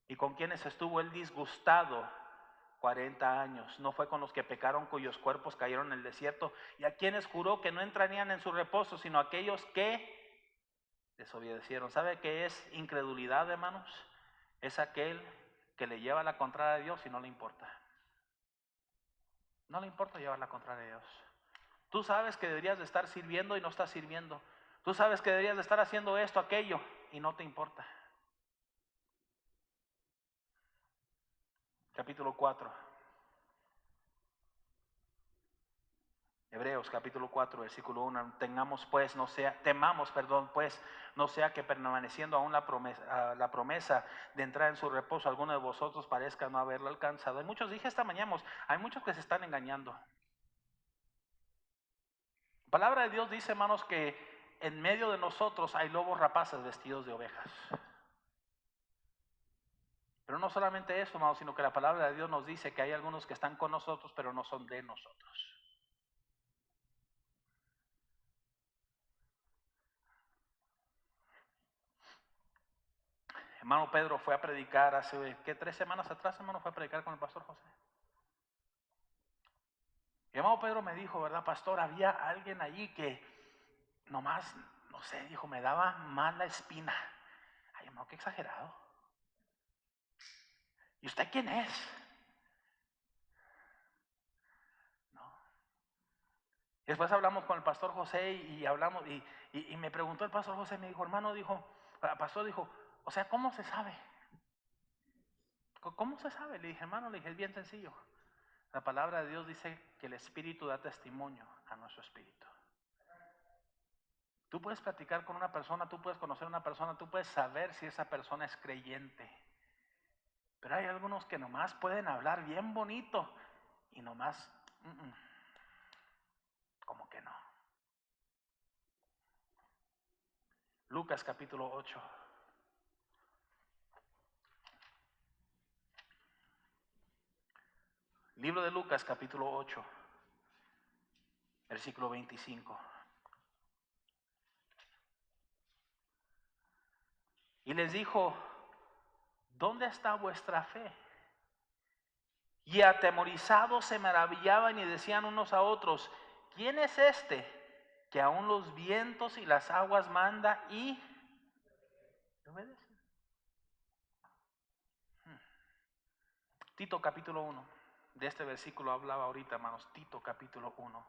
¿Y con quienes estuvo él disgustado 40 años? ¿No fue con los que pecaron, cuyos cuerpos cayeron en el desierto? ¿Y a quienes juró que no entrarían en su reposo, sino aquellos que desobedecieron? ¿Sabe qué es incredulidad, hermanos? Es aquel que le lleva la contraria a Dios y no le importa. No le importa llevar la contraria a Dios. Tú sabes que deberías de estar sirviendo y no estás sirviendo. Tú sabes que deberías de estar haciendo esto, aquello, y no te importa. Capítulo 4. Hebreos capítulo 4, versículo 1. Temamos pues, no sea que permaneciendo aún la promesa de entrar en su reposo, alguno de vosotros parezca no haberlo alcanzado. Hay muchos, dije esta mañana, hay muchos que se están engañando. La palabra de Dios dice, hermanos, que en medio de nosotros hay lobos rapaces vestidos de ovejas. Pero no solamente eso, hermanos, sino que la palabra de Dios nos dice que hay algunos que están con nosotros, pero no son de nosotros. Hermano Pedro fue a predicar hace, 3 semanas atrás, hermano, fue a predicar con el pastor José. Y hermano Pedro me dijo, ¿verdad, pastor? Había alguien allí que nomás, no sé, dijo, me daba mala espina. Ay, hermano, qué exagerado. ¿Y usted quién es? No. Y después hablamos con el pastor José y hablamos, y me preguntó el pastor José, me dijo, hermano, pastor dijo, o sea, ¿cómo se sabe? ¿Cómo se sabe? Le dije, hermano, le dije, es bien sencillo. La palabra de Dios dice que el Espíritu da testimonio a nuestro espíritu. Tú puedes platicar con una persona, tú puedes conocer a una persona, tú puedes saber si esa persona es creyente. Pero hay algunos que nomás pueden hablar bien bonito y nomás, como que no. Lucas capítulo 8. Libro de Lucas capítulo 8, versículo 25. Y les dijo, ¿dónde está vuestra fe? Y atemorizados se maravillaban y decían unos a otros, ¿quién es este que aún los vientos y las aguas manda y obedece? Tito capítulo 1. De este versículo hablaba ahorita, hermanos. Tito capítulo 1.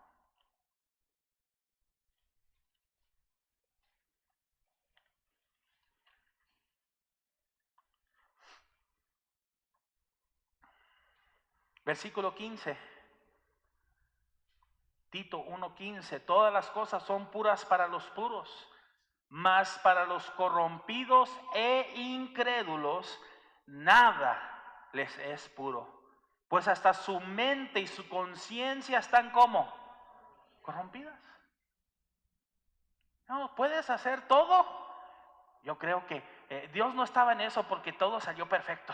Versículo 15. Tito 1:15. Todas las cosas son puras para los puros, mas para los corrompidos e incrédulos nada les es puro. Pues hasta su mente y su conciencia están como corrompidas. No, puedes hacer todo, yo creo que Dios no estaba en eso porque todo salió perfecto.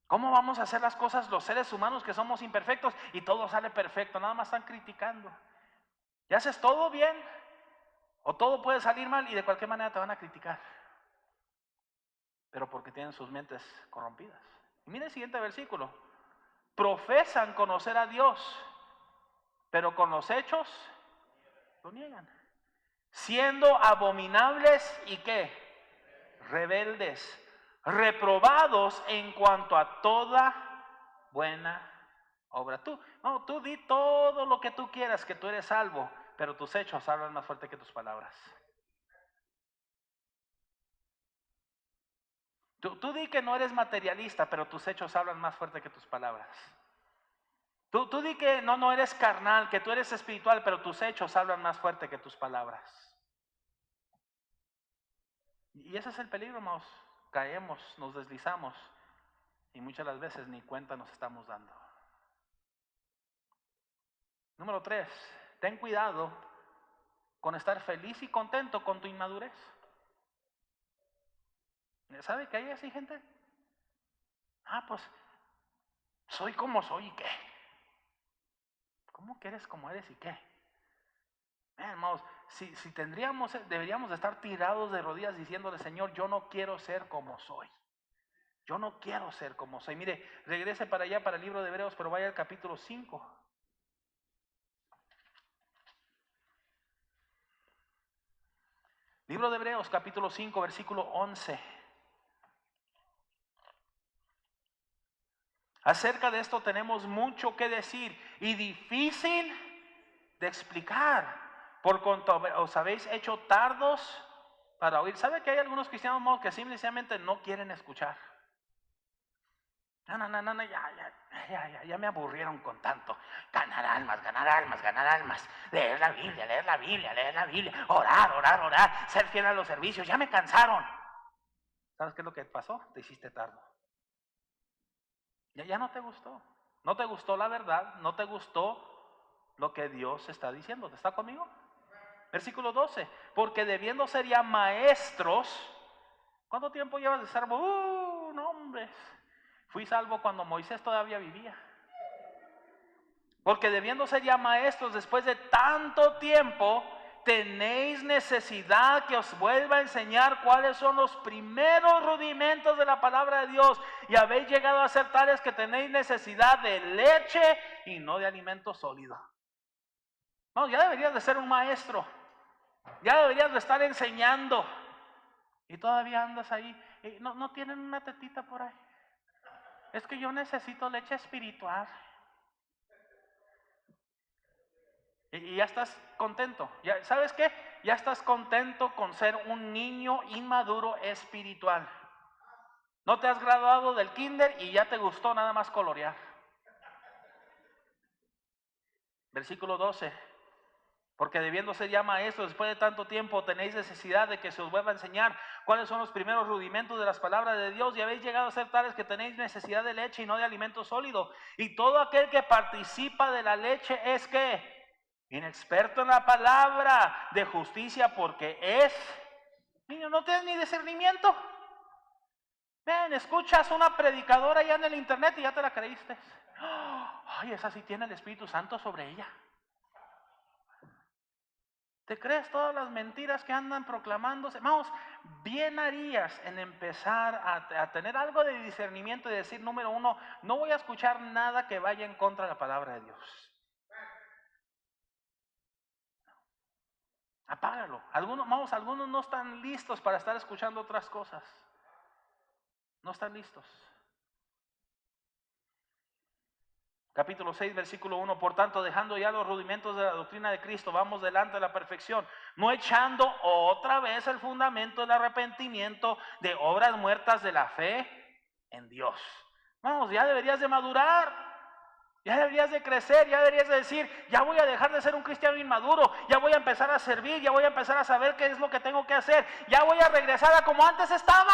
¿Cómo vamos a hacer las cosas los seres humanos que somos imperfectos y todo sale perfecto? Nada más están criticando. Y haces todo bien o todo puede salir mal y de cualquier manera te van a criticar. Pero porque tienen sus mentes corrompidas. Y mire el siguiente versículo. Profesan conocer a Dios, pero con los hechos lo niegan. Siendo abominables y ¿qué? Rebeldes, reprobados en cuanto a toda buena obra. Tú di todo lo que tú quieras, que tú eres salvo, pero tus hechos hablan más fuerte que tus palabras. Tú di que no eres materialista, pero tus hechos hablan más fuerte que tus palabras. Tú di que no eres carnal, que tú eres espiritual, pero tus hechos hablan más fuerte que tus palabras. Y ese es el peligro, hermanos. Caemos, nos deslizamos y muchas de las veces ni cuenta nos estamos dando. Número 3, ten cuidado con estar feliz y contento con tu inmadurez. ¿Sabe que hay así gente? Pues soy como soy y qué. ¿Cómo que eres como eres y qué? Hermanos, si deberíamos de estar tirados de rodillas diciéndole, Señor, yo no quiero ser como soy. Yo no quiero ser como soy. Mire, regrese para allá, para el libro de Hebreos, pero vaya al capítulo 5. Libro de Hebreos, capítulo 5, versículo 11. Acerca de esto tenemos mucho que decir y difícil de explicar, por cuanto os habéis hecho tardos para oír. ¿Sabe que hay algunos cristianos que simplemente no quieren escuchar? No, ya me aburrieron con tanto. Ganar almas. Leer la Biblia. Orar. Ser fiel a los servicios. Ya me cansaron. ¿Sabes qué es lo que pasó? Te hiciste tarde. Ya no te gustó. No te gustó la verdad. No te gustó lo que Dios está diciendo. ¿Te está conmigo? Versículo 12. Porque debiendo ser ya maestros. ¿Cuánto tiempo llevas de salvo? No, hombre. Fui salvo cuando Moisés todavía vivía. Porque debiendo ser ya maestros después de tanto tiempo, tenéis necesidad que os vuelva a enseñar cuáles son los primeros rudimentos de la palabra de Dios. Y habéis llegado a ser tales que tenéis necesidad de leche y no de alimento sólido. No, ya deberías de ser un maestro. Ya deberías de estar enseñando. Y todavía andas ahí. No tienen una tetita por ahí. Es que yo necesito leche espiritual. Y ya estás contento. ¿Sabes qué? Ya estás contento con ser un niño inmaduro espiritual. No te has graduado del kinder y ya te gustó nada más colorear. Versículo 12. Porque debiendo ser ya maestros después de tanto tiempo, tenéis necesidad de que se os vuelva a enseñar cuáles son los primeros rudimentos de las palabras de Dios, y habéis llegado a ser tales que tenéis necesidad de leche y no de alimento sólido. Y todo aquel que participa de la leche es ¿qué? Inexperto en la palabra de justicia, porque niño, no tienes ni discernimiento. Ven, escuchas una predicadora allá en el internet y ya te la creíste. Ay, esa sí tiene el Espíritu Santo sobre ella. ¿Te crees todas las mentiras que andan proclamándose? Vamos, bien harías en empezar a tener algo de discernimiento y decir, número 1, no voy a escuchar nada que vaya en contra de la palabra de Dios. Apágalo. Algunos no están listos para estar escuchando otras cosas. No están listos. Capítulo 6, versículo 1. Por tanto, dejando ya los rudimentos de la doctrina de Cristo, vamos delante de la perfección, no echando otra vez el fundamento del arrepentimiento de obras muertas de la fe en Dios. Vamos, ya deberías de madurar, ya deberías de crecer, ya deberías de decir, ya voy a dejar de ser un cristiano inmaduro, ya voy a empezar a servir, ya voy a empezar a saber qué es lo que tengo que hacer, ya voy a regresar a como antes estaba.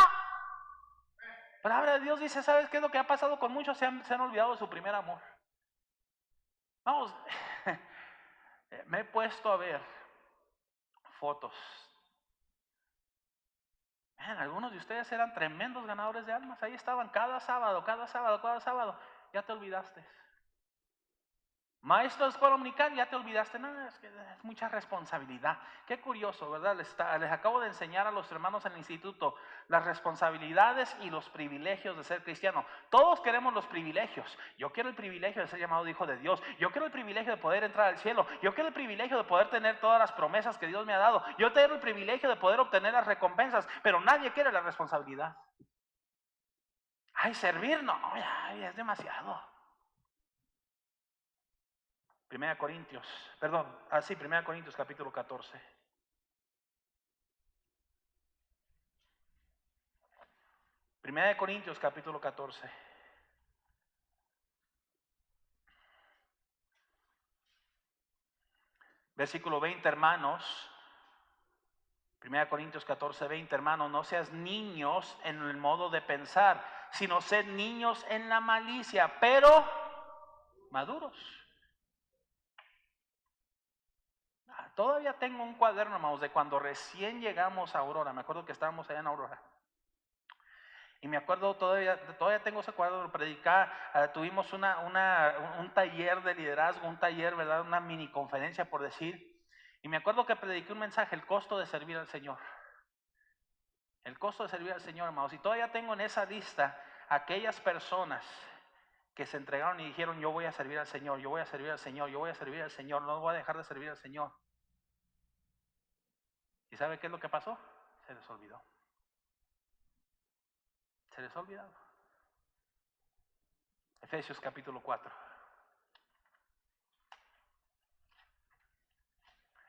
La palabra de Dios dice, ¿sabes qué es lo que ha pasado con muchos? Se han olvidado de su primer amor. Vamos, me he puesto a ver fotos. Algunos de ustedes eran tremendos ganadores de almas. Ahí estaban cada sábado. Ya te olvidaste. Maestro de escuela dominical, ya te olvidaste. No, es que es mucha responsabilidad. Qué curioso, ¿verdad? Les acabo de enseñar a los hermanos en el instituto las responsabilidades y los privilegios de ser cristiano. Todos queremos los privilegios. Yo quiero el privilegio de ser llamado hijo de Dios. Yo quiero el privilegio de poder entrar al cielo. Yo quiero el privilegio de poder tener todas las promesas que Dios me ha dado. Yo quiero el privilegio de poder obtener las recompensas, pero nadie quiere la responsabilidad. Ay, servir, no, ay, es demasiado. 1 Corintios capítulo 14. Primera de Corintios capítulo 14. Versículo 20, hermanos. 1 Corintios 14, 20, hermanos, no seas niños en el modo de pensar, sino sed niños en la malicia, pero maduros. Todavía tengo un cuaderno, hermanos, de cuando recién llegamos a Aurora. Me acuerdo que estábamos allá en Aurora. Y me acuerdo, todavía tengo ese cuadro de predicar. Tuvimos un taller de liderazgo, un taller, ¿verdad? Una mini conferencia, por decir. Y me acuerdo que prediqué un mensaje, el costo de servir al Señor. El costo de servir al Señor, hermanos. Y todavía tengo en esa lista aquellas personas que se entregaron y dijeron: yo voy a servir al Señor, yo voy a servir al Señor, yo voy a servir al Señor, no voy a dejar de servir al Señor. ¿Y sabe qué es lo que pasó? Se les olvidó. Se les ha olvidado. Efesios capítulo 4.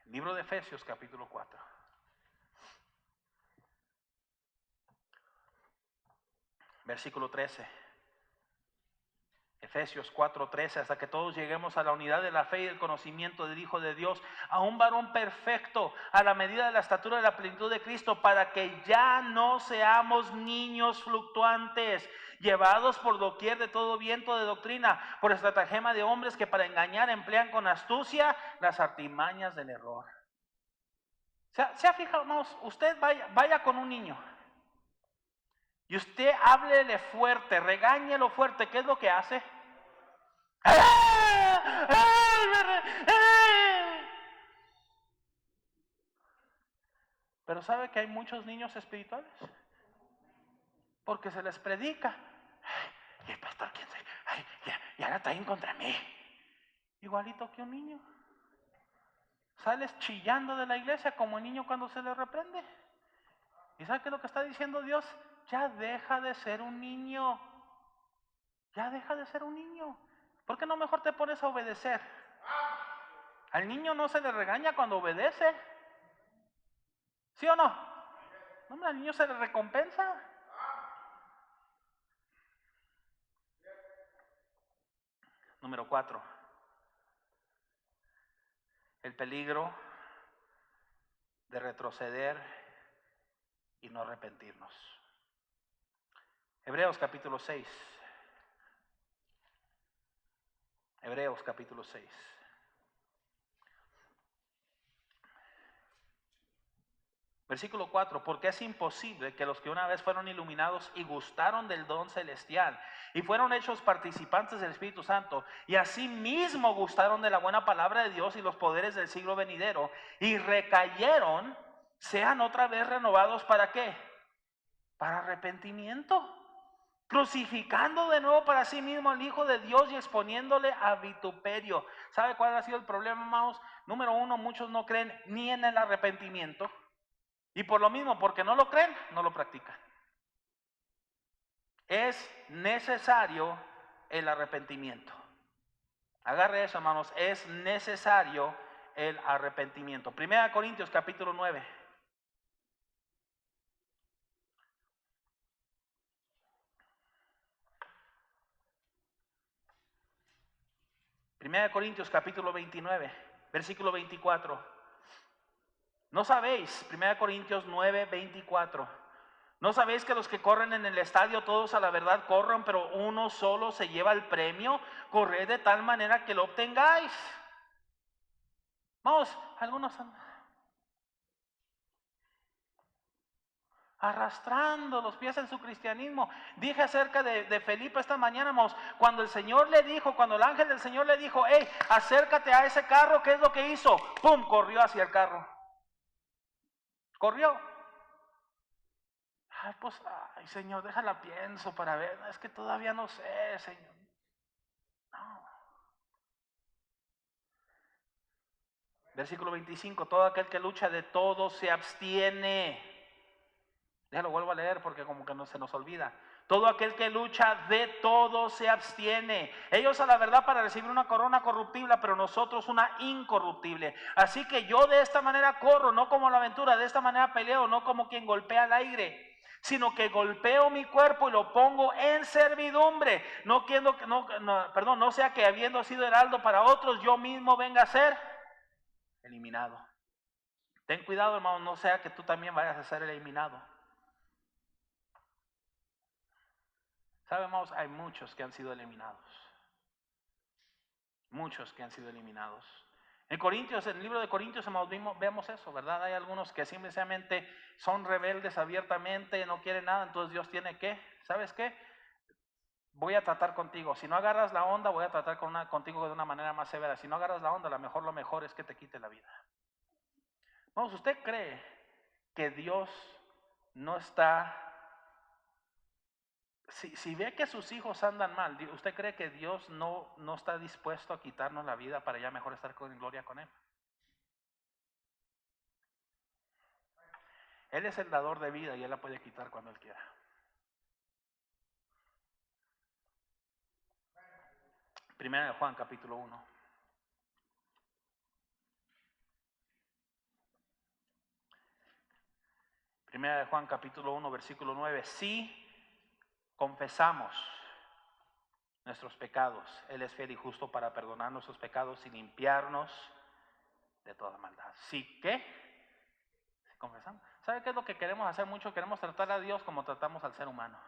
Libro de Efesios capítulo 4. Versículo 13. Efesios 4:13, hasta que todos lleguemos a la unidad de la fe y del conocimiento del Hijo de Dios, a un varón perfecto, a la medida de la estatura de la plenitud de Cristo, para que ya no seamos niños fluctuantes, llevados por doquier de todo viento de doctrina, por estratagema de hombres que para engañar emplean con astucia las artimañas del error. ¿Se ha fijado, hermanos? Usted vaya con un niño y usted háblele fuerte, regáñelo fuerte. ¿Qué es lo que hace? Pero ¿sabe que hay muchos niños espirituales? Porque se les predica. Y el pastor, ¿quién soy? Ya la traen contra mí. Igualito que un niño. Sales chillando de la iglesia como el niño cuando se le reprende. ¿Y sabe qué es lo que está diciendo Dios? Ya deja de ser un niño. Ya deja de ser un niño. ¿Por qué no mejor te pones a obedecer? Al niño no se le regaña cuando obedece. ¿Sí o no? No, al niño se le recompensa. Número 4. El peligro de retroceder y no arrepentirnos. Hebreos capítulo 6. Hebreos capítulo 6. Versículo 4, porque es imposible que los que una vez fueron iluminados y gustaron del don celestial y fueron hechos participantes del Espíritu Santo y asimismo gustaron de la buena palabra de Dios y los poderes del siglo venidero y recayeron, sean otra vez renovados ¿para qué? Para arrepentimiento, crucificando de nuevo para sí mismo al Hijo de Dios y exponiéndole a vituperio. ¿Sabe cuál ha sido el problema, hermanos? Número 1, muchos no creen ni en el arrepentimiento. Y por lo mismo, porque no lo creen, no lo practican. Es necesario el arrepentimiento. Agarre eso, hermanos, es necesario el arrepentimiento. 1 Corintios capítulo 9. Primera de Corintios capítulo 29, versículo 24. ¿No sabéis? 1 Corintios 9, 24. ¿No sabéis que los que corren en el estadio todos a la verdad corren, pero uno solo se lleva el premio? Corred de tal manera que lo obtengáis. Vamos, algunos arrastrando los pies en su cristianismo. Dije acerca de Felipe esta mañana, hermanos, cuando el Señor le dijo, cuando el ángel del Señor le dijo, hey, acércate a ese carro, ¿qué es lo que hizo? ¡Pum! Corrió hacia el carro. Corrió. Ay, pues, ay, Señor, déjala pienso para ver. Es que todavía no sé, Señor. No. Versículo 25, todo aquel que lucha de todo se abstiene. Déjalo, vuelvo a leer porque como que no se nos olvida. Todo aquel que lucha de todo se abstiene. Ellos a la verdad para recibir una corona corruptible, pero nosotros una incorruptible. Así que yo de esta manera corro, no como la aventura, de esta manera peleo, no como quien golpea al aire, sino que golpeo mi cuerpo y lo pongo en servidumbre. No sea que habiendo sido heraldo para otros, yo mismo venga a ser eliminado. Ten cuidado, hermano, no sea que tú también vayas a ser eliminado. Sabemos, hay muchos que han sido eliminados. Muchos que han sido eliminados. En Corintios, en el libro de Corintios, vemos eso, ¿verdad? Hay algunos que simplemente son rebeldes abiertamente, no quieren nada, entonces Dios tiene que, ¿sabes qué? Voy a tratar contigo. Si no agarras la onda, voy a tratar contigo de una manera más severa. Si no agarras la onda, lo mejor es que te quite la vida. Vamos, ¿usted cree que Dios no está... Si ve que sus hijos andan mal, ¿usted cree que Dios no está dispuesto a quitarnos la vida para ya mejor estar en gloria con Él? Él es el dador de vida y Él la puede quitar cuando Él quiera. Primera de Juan, capítulo 1. Primera de Juan, capítulo 1, versículo 9. Si confesamos nuestros pecados, Él es fiel y justo para perdonar nuestros pecados y limpiarnos de toda maldad. ¿Sí qué? Si confesamos. ¿Sabe qué es lo que queremos hacer mucho? Queremos tratar a Dios como tratamos al ser humano.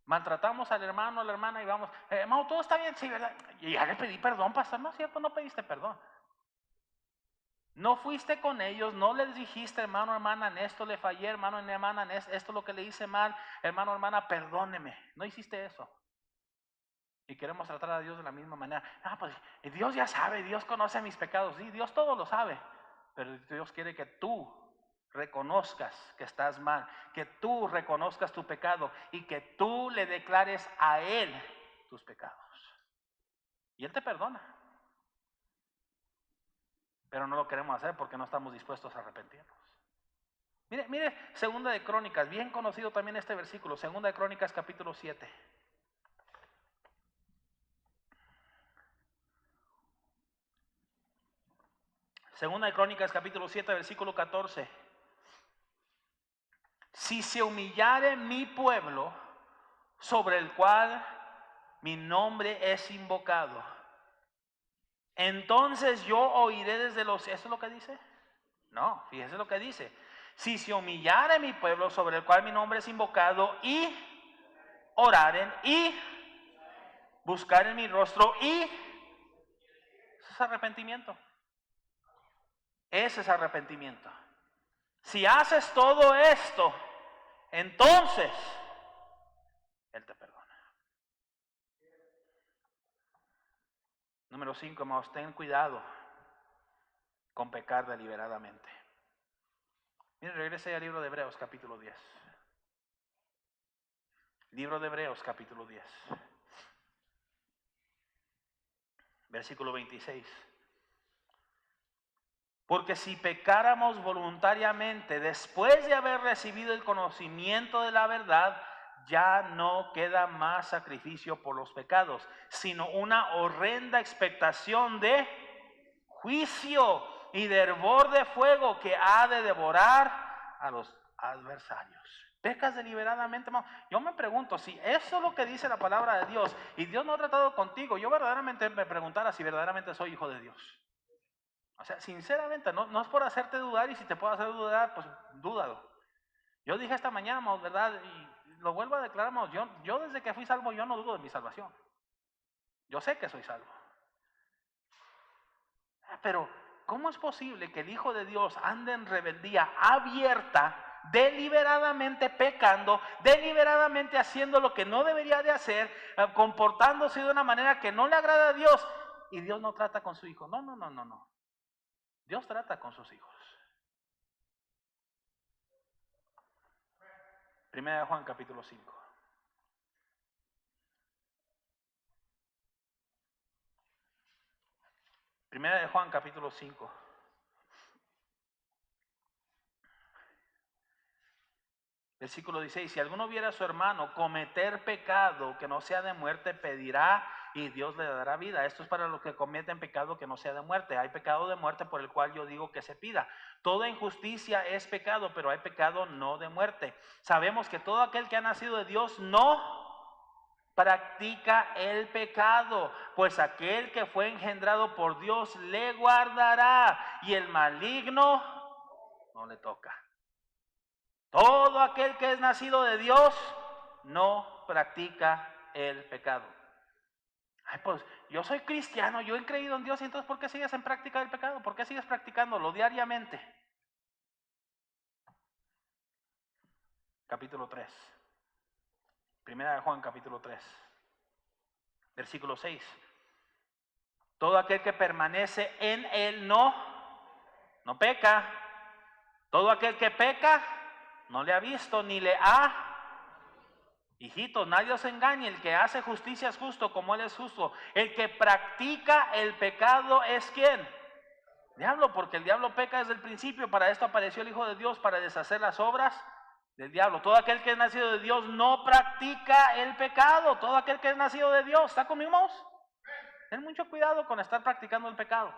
Maltratamos al hermano, a la hermana y vamos, hermano, todo está bien, sí, ¿verdad? Y ya le pedí perdón, pastor. No es cierto, no pediste perdón. No fuiste con ellos, no les dijiste, hermano, hermana, en esto le fallé, hermano, hermana, en esto es lo que le hice mal, hermano, hermana, perdóneme. No hiciste eso. Y queremos tratar a Dios de la misma manera. Pues Dios ya sabe, Dios conoce mis pecados. Sí, Dios todo lo sabe. Pero Dios quiere que tú reconozcas que estás mal, que tú reconozcas tu pecado y que tú le declares a Él tus pecados. Y Él te perdona. Pero no lo queremos hacer porque no estamos dispuestos a arrepentirnos. Mire, Segunda de Crónicas, bien conocido también este versículo, Segunda de Crónicas capítulo 7. Segunda de Crónicas capítulo 7, versículo 14. Si se humillare mi pueblo, sobre el cual mi nombre es invocado, entonces yo oiré desde los... ¿Eso es lo que dice? No, fíjese lo que dice. Si se humillare mi pueblo sobre el cual mi nombre es invocado y oraren y buscaren mi rostro y... Eso es arrepentimiento. Ese es arrepentimiento. Si haces todo esto, entonces Él te perdona. Número 5, hermanos, ten cuidado con pecar deliberadamente. Miren, regrese al libro de Hebreos capítulo 10. Libro de Hebreos capítulo 10. Versículo 26. Porque si pecáramos voluntariamente después de haber recibido el conocimiento de la verdad, ya no queda más sacrificio por los pecados, sino una horrenda expectación de juicio y de hervor de fuego que ha de devorar a los adversarios. Pecas deliberadamente, hermano. Yo me pregunto, si eso es lo que dice la palabra de Dios y Dios no ha tratado contigo, yo verdaderamente me preguntara si verdaderamente soy hijo de Dios. O sea, sinceramente, no es por hacerte dudar, y si te puedo hacer dudar, pues dúdalo. Yo dije esta mañana, ¿verdad? Y lo vuelvo a declarar, yo desde que fui salvo, yo no dudo de mi salvación. Yo sé que soy salvo. Pero, ¿cómo es posible que el Hijo de Dios ande en rebeldía abierta deliberadamente pecando, deliberadamente haciendo lo que no debería de hacer, comportándose de una manera que no le agrada a Dios, y Dios no trata con su hijo. No. Dios trata con sus hijos. Primera de Juan capítulo 5. Primera de Juan capítulo 5. Versículo 16, si alguno viera a su hermano cometer pecado que no sea de muerte, pedirá y Dios le dará vida. Esto es para los que cometen pecado que no sea de muerte. Hay pecado de muerte por el cual yo digo que se pida. Toda injusticia es pecado, pero hay pecado no de muerte. Sabemos que todo aquel que ha nacido de Dios no practica el pecado, pues aquel que fue engendrado por Dios le guardará y el maligno no le toca. Todo aquel que es nacido de Dios no practica el pecado. Ay, pues yo soy cristiano, yo he creído en Dios, y entonces ¿por qué sigues en práctica del pecado? ¿Por qué sigues practicándolo diariamente? Capítulo 3. Primera de Juan, capítulo 3. Versículo 6. Todo aquel que permanece en él no peca. Todo aquel que peca no le ha visto ni le ha. Hijitos, nadie os engañe, el que hace justicia es justo como él es justo. El que practica el pecado es ¿quién? Diablo, porque el diablo peca desde el principio. Para esto apareció el Hijo de Dios, para deshacer las obras del diablo. Todo aquel que es nacido de Dios no practica el pecado. Todo aquel que es nacido de Dios, ¿está conmigo? Ten mucho cuidado con estar practicando el pecado.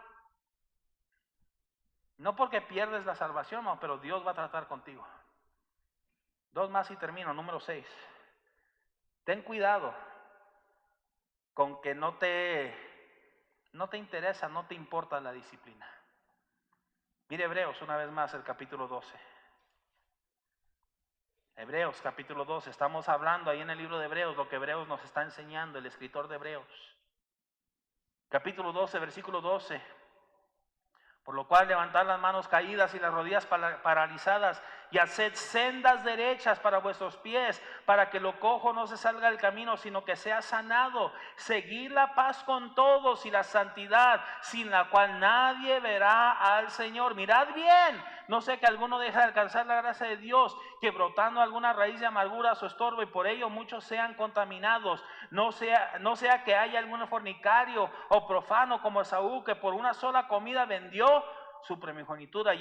No porque pierdes la salvación, no, pero Dios va a tratar contigo. Dos más y termino. Número 6. Ten cuidado con que no te interesa, no te importa la disciplina. Mire Hebreos una vez más, el capítulo 12. Hebreos capítulo 12. Estamos hablando ahí en el libro de Hebreos, lo que Hebreos nos está enseñando, el escritor de Hebreos. Capítulo 12, versículo 12. Por lo cual levantad las manos caídas y las rodillas paralizadas y haced sendas derechas para vuestros pies, para que lo cojo no se salga del camino, sino que sea sanado. Seguid la paz con todos y la santidad, sin la cual nadie verá al Señor. Mirad bien, no sea que alguno deje de alcanzar la gracia de Dios, que brotando alguna raíz de amargura o estorbo, y por ello muchos sean contaminados. No sea que haya algún fornicario o profano como Esaú, que por una sola comida vendió su primogenitura,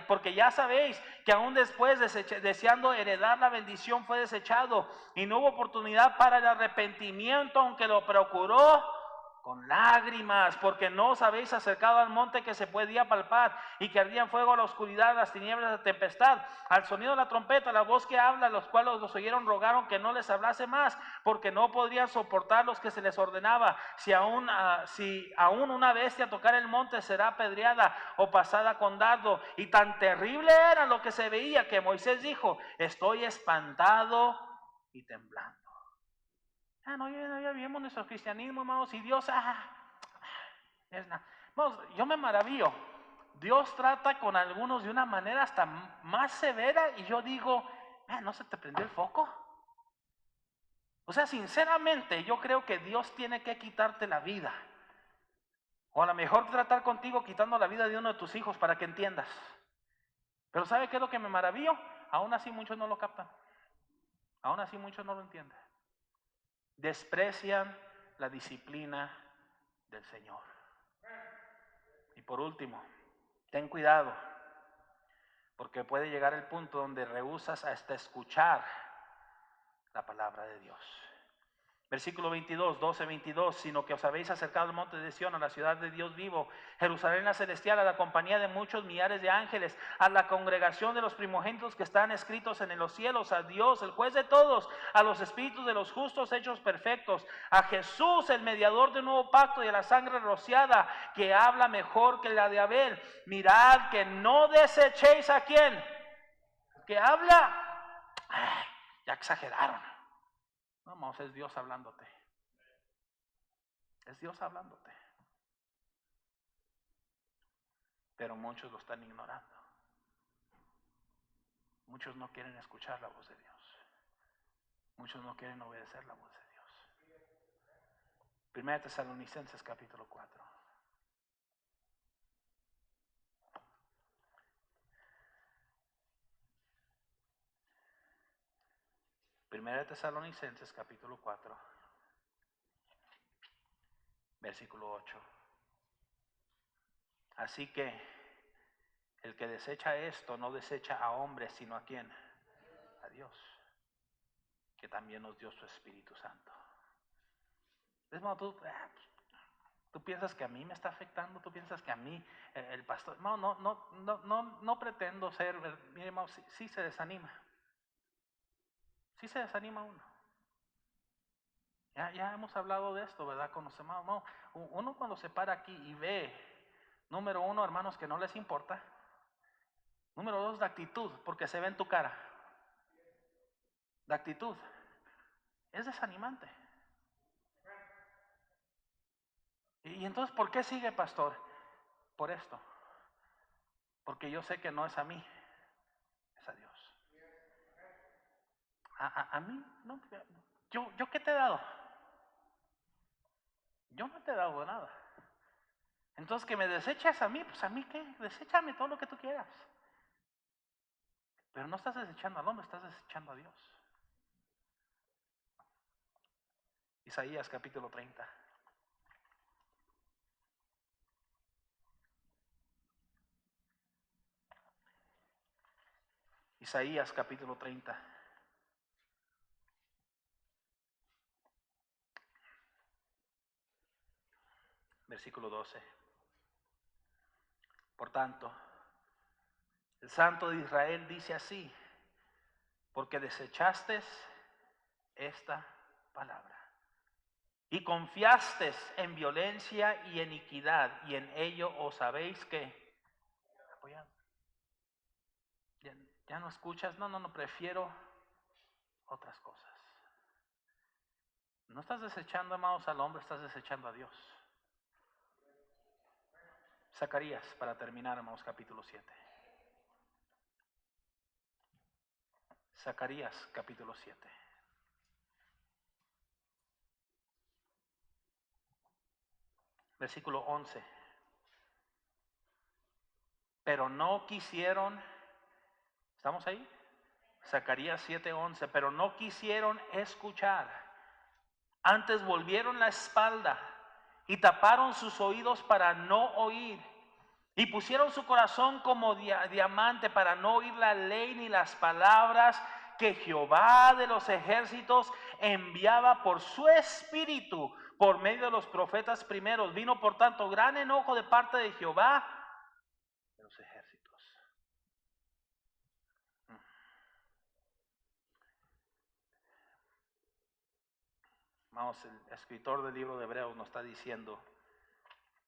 porque ya sabéis que aún después deseando heredar la bendición fue desechado y no hubo oportunidad para el arrepentimiento, aunque lo procuró con lágrimas, porque no os habéis acercado al monte que se podía palpar y que ardía en fuego a la oscuridad, las tinieblas, la tempestad, al sonido de la trompeta, la voz que habla, los cuales los oyeron rogaron que no les hablase más, porque no podrían soportar los que se les ordenaba. Si aún una bestia tocara el monte, será apedreada o pasada con dardo. Y tan terrible era lo que se veía que Moisés dijo: estoy espantado y temblando. Ya vivimos nuestro cristianismo, hermanos, y Dios, Vamos, yo me maravillo. Dios trata con algunos de una manera hasta más severa y yo digo, ¿no se te prendió el foco? O sea, sinceramente, yo creo que Dios tiene que quitarte la vida. O a lo mejor tratar contigo quitando la vida de uno de tus hijos para que entiendas. Pero ¿sabe qué es lo que me maravillo? Aún así muchos no lo captan. Aún así muchos no lo entienden. Desprecian la disciplina del Señor. Y por último, ten cuidado, porque puede llegar el punto donde rehusas hasta escuchar la palabra de Dios. Versículo 22, 12, 22, sino que os habéis acercado al monte de Sión, a la ciudad de Dios vivo, Jerusalén la celestial, a la compañía de muchos millares de ángeles, a la congregación de los primogénitos que están escritos en los cielos, a Dios, el juez de todos, a los espíritus de los justos hechos perfectos, a Jesús, el mediador de un nuevo pacto, y a la sangre rociada, que habla mejor que la de Abel. Mirad que no desechéis a quién, que habla. Ya exageraron. Vamos, es Dios hablándote. Es Dios hablándote. Pero muchos lo están ignorando. Muchos no quieren escuchar la voz de Dios. Muchos no quieren obedecer la voz de Dios. 1 Tesalonicenses capítulo 4. Primera de Tesalonicenses capítulo 4, versículo 8. Así que el que desecha esto no desecha a hombres, sino a quién, a Dios, que también nos dio su Espíritu Santo. Es más, tú piensas que a mí me está afectando, tú piensas que a mí el pastor, no pretendo ser, mire hermano, sí se desanima. Sí se desanima uno. Ya hemos hablado de esto, ¿verdad? Con los hermanos. No, uno cuando se para aquí y ve, número uno, hermanos, que no les importa. Número dos, de actitud, porque se ve en tu cara. De actitud. Es desanimante. Y entonces, ¿por qué sigue, pastor? Por esto. Porque yo sé que no es a mí, es a Dios. A mí, no. ¿Yo qué te he dado? Yo no te he dado nada. Entonces, que me deseches a mí, pues a mí qué, deséchame todo lo que tú quieras. Pero no estás desechando al hombre, estás desechando a Dios. Isaías capítulo 30. Isaías capítulo 30. Versículo 12. Por tanto, el Santo de Israel dice así: porque desechaste esta palabra y confiaste en violencia y en iniquidad, y en ello os habéis que apoyado. Ya no escuchas, no, prefiero otras cosas. No estás desechando, amados, al hombre, estás desechando a Dios. Zacarías, para terminar, hermanos, capítulo 7. Zacarías, capítulo 7. Versículo 11. Pero no quisieron, ¿estamos ahí? Zacarías 7:11. Pero no quisieron escuchar, antes volvieron la espalda y taparon sus oídos para no oír, y pusieron su corazón como diamante para no oír la ley ni las palabras que Jehová de los ejércitos enviaba por su espíritu por medio de los profetas primeros. Vino por tanto gran enojo de parte de Jehová de los ejércitos. Vamos, el escritor del libro de Hebreos nos está diciendo: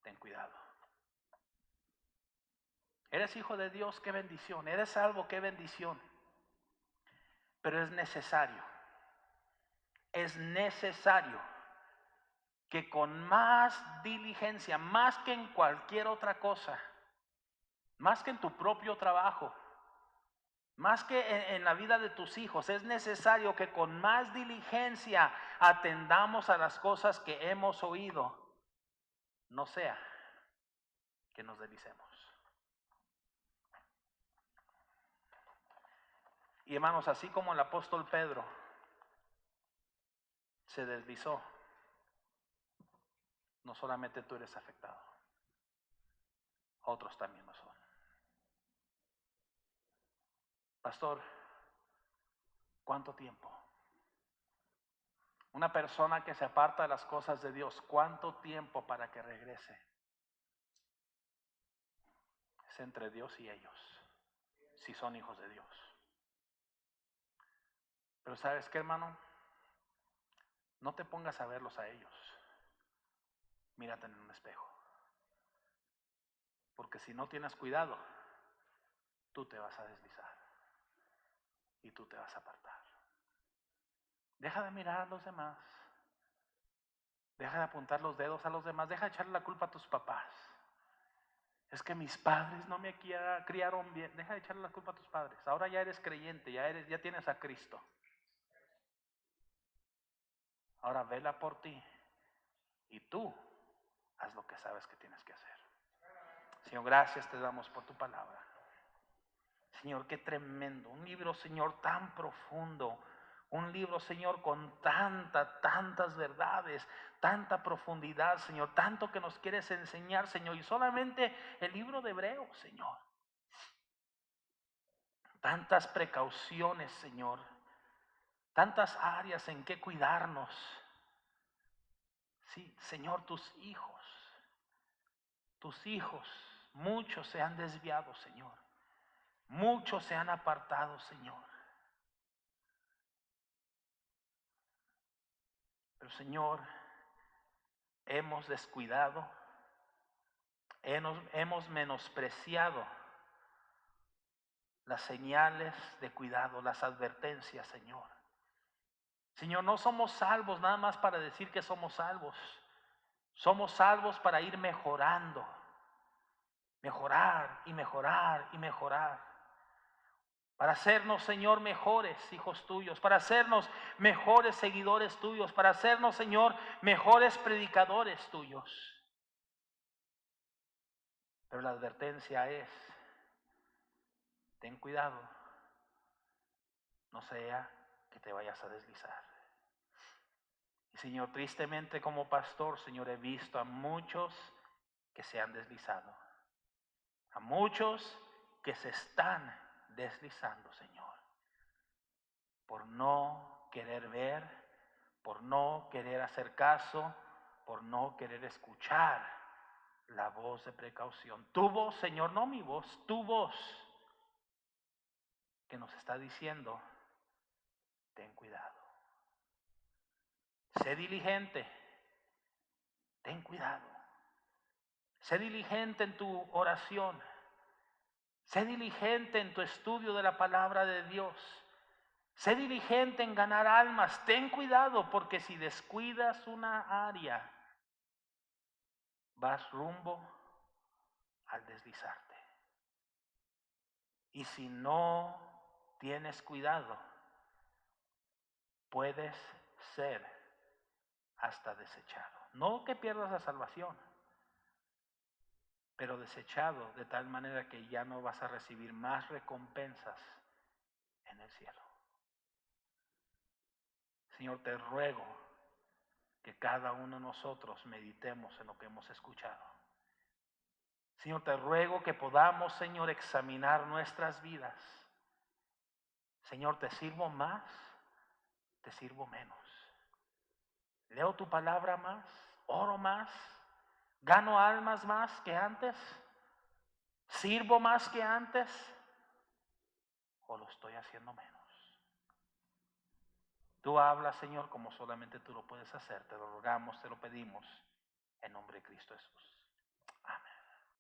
ten cuidado. Eres hijo de Dios, qué bendición. Eres salvo, qué bendición. Pero es necesario que con más diligencia, más que en cualquier otra cosa, más que en tu propio trabajo, más que en la vida de tus hijos, es necesario que con más diligencia atendamos a las cosas que hemos oído, no sea que nos deslicemos. Y hermanos, así como el apóstol Pedro se deslizó, no solamente tú eres afectado, otros también lo son. Pastor, ¿cuánto tiempo? Una persona que se aparta de las cosas de Dios, ¿cuánto tiempo para que regrese? Es entre Dios y ellos, si son hijos de Dios. Pero ¿sabes qué, hermano? No te pongas a verlos a ellos. Mírate en un espejo. Porque si no tienes cuidado, tú te vas a deslizar y tú te vas a apartar. Deja de mirar a los demás. Deja de apuntar los dedos a los demás. Deja de echarle la culpa a tus papás. Es que mis padres no me criaron bien. Deja de echarle la culpa a tus padres. Ahora ya eres creyente, ya tienes a Cristo. Ahora vela por ti y tú haz lo que sabes que tienes que hacer. Señor, gracias te damos por tu palabra. Señor, qué tremendo. Un libro, Señor, tan profundo. Un libro, Señor, con tantas verdades, tanta profundidad, Señor, tanto que nos quieres enseñar, Señor. Y solamente el libro de Hebreos, Señor. Tantas precauciones, Señor. Tantas áreas en que cuidarnos. Sí, Señor, tus hijos, muchos se han desviado, Señor. Muchos se han apartado, Señor. Pero, Señor, hemos descuidado, hemos menospreciado las señales de cuidado, las advertencias, Señor. Señor, no somos salvos nada más para decir que somos salvos. Somos salvos para ir mejorando. Mejorar y mejorar y mejorar. Para hacernos, Señor, mejores hijos tuyos, para hacernos mejores seguidores tuyos, para hacernos, Señor, mejores predicadores tuyos. Pero la advertencia es, ten cuidado, no sea que te vayas a deslizar. Y, Señor, tristemente como pastor, Señor, he visto a muchos que se han deslizado, a muchos que se están deslizando, Señor, por no querer ver, por no querer hacer caso, por no querer escuchar la voz de precaución. Tu voz, Señor, no mi voz, tu voz que nos está diciendo, ten cuidado. Sé diligente, ten cuidado. Sé diligente en tu oración. Sé diligente en tu estudio de la palabra de Dios. Sé diligente en ganar almas. Ten cuidado porque si descuidas una área, vas rumbo al deslizarte. Y si no tienes cuidado, puedes ser hasta desechado. No que pierdas la salvación, pero desechado de tal manera que ya no vas a recibir más recompensas en el cielo. Señor, te ruego que cada uno de nosotros meditemos en lo que hemos escuchado. Señor, te ruego que podamos, Señor, examinar nuestras vidas. Señor, ¿te sirvo más? ¿Te sirvo menos? ¿Leo tu palabra más? ¿Oro más? ¿Gano almas más que antes? ¿Sirvo más que antes? ¿O lo estoy haciendo menos? Tú hablas, Señor, como solamente tú lo puedes hacer. Te lo rogamos, te lo pedimos, en nombre de Cristo Jesús. Amén.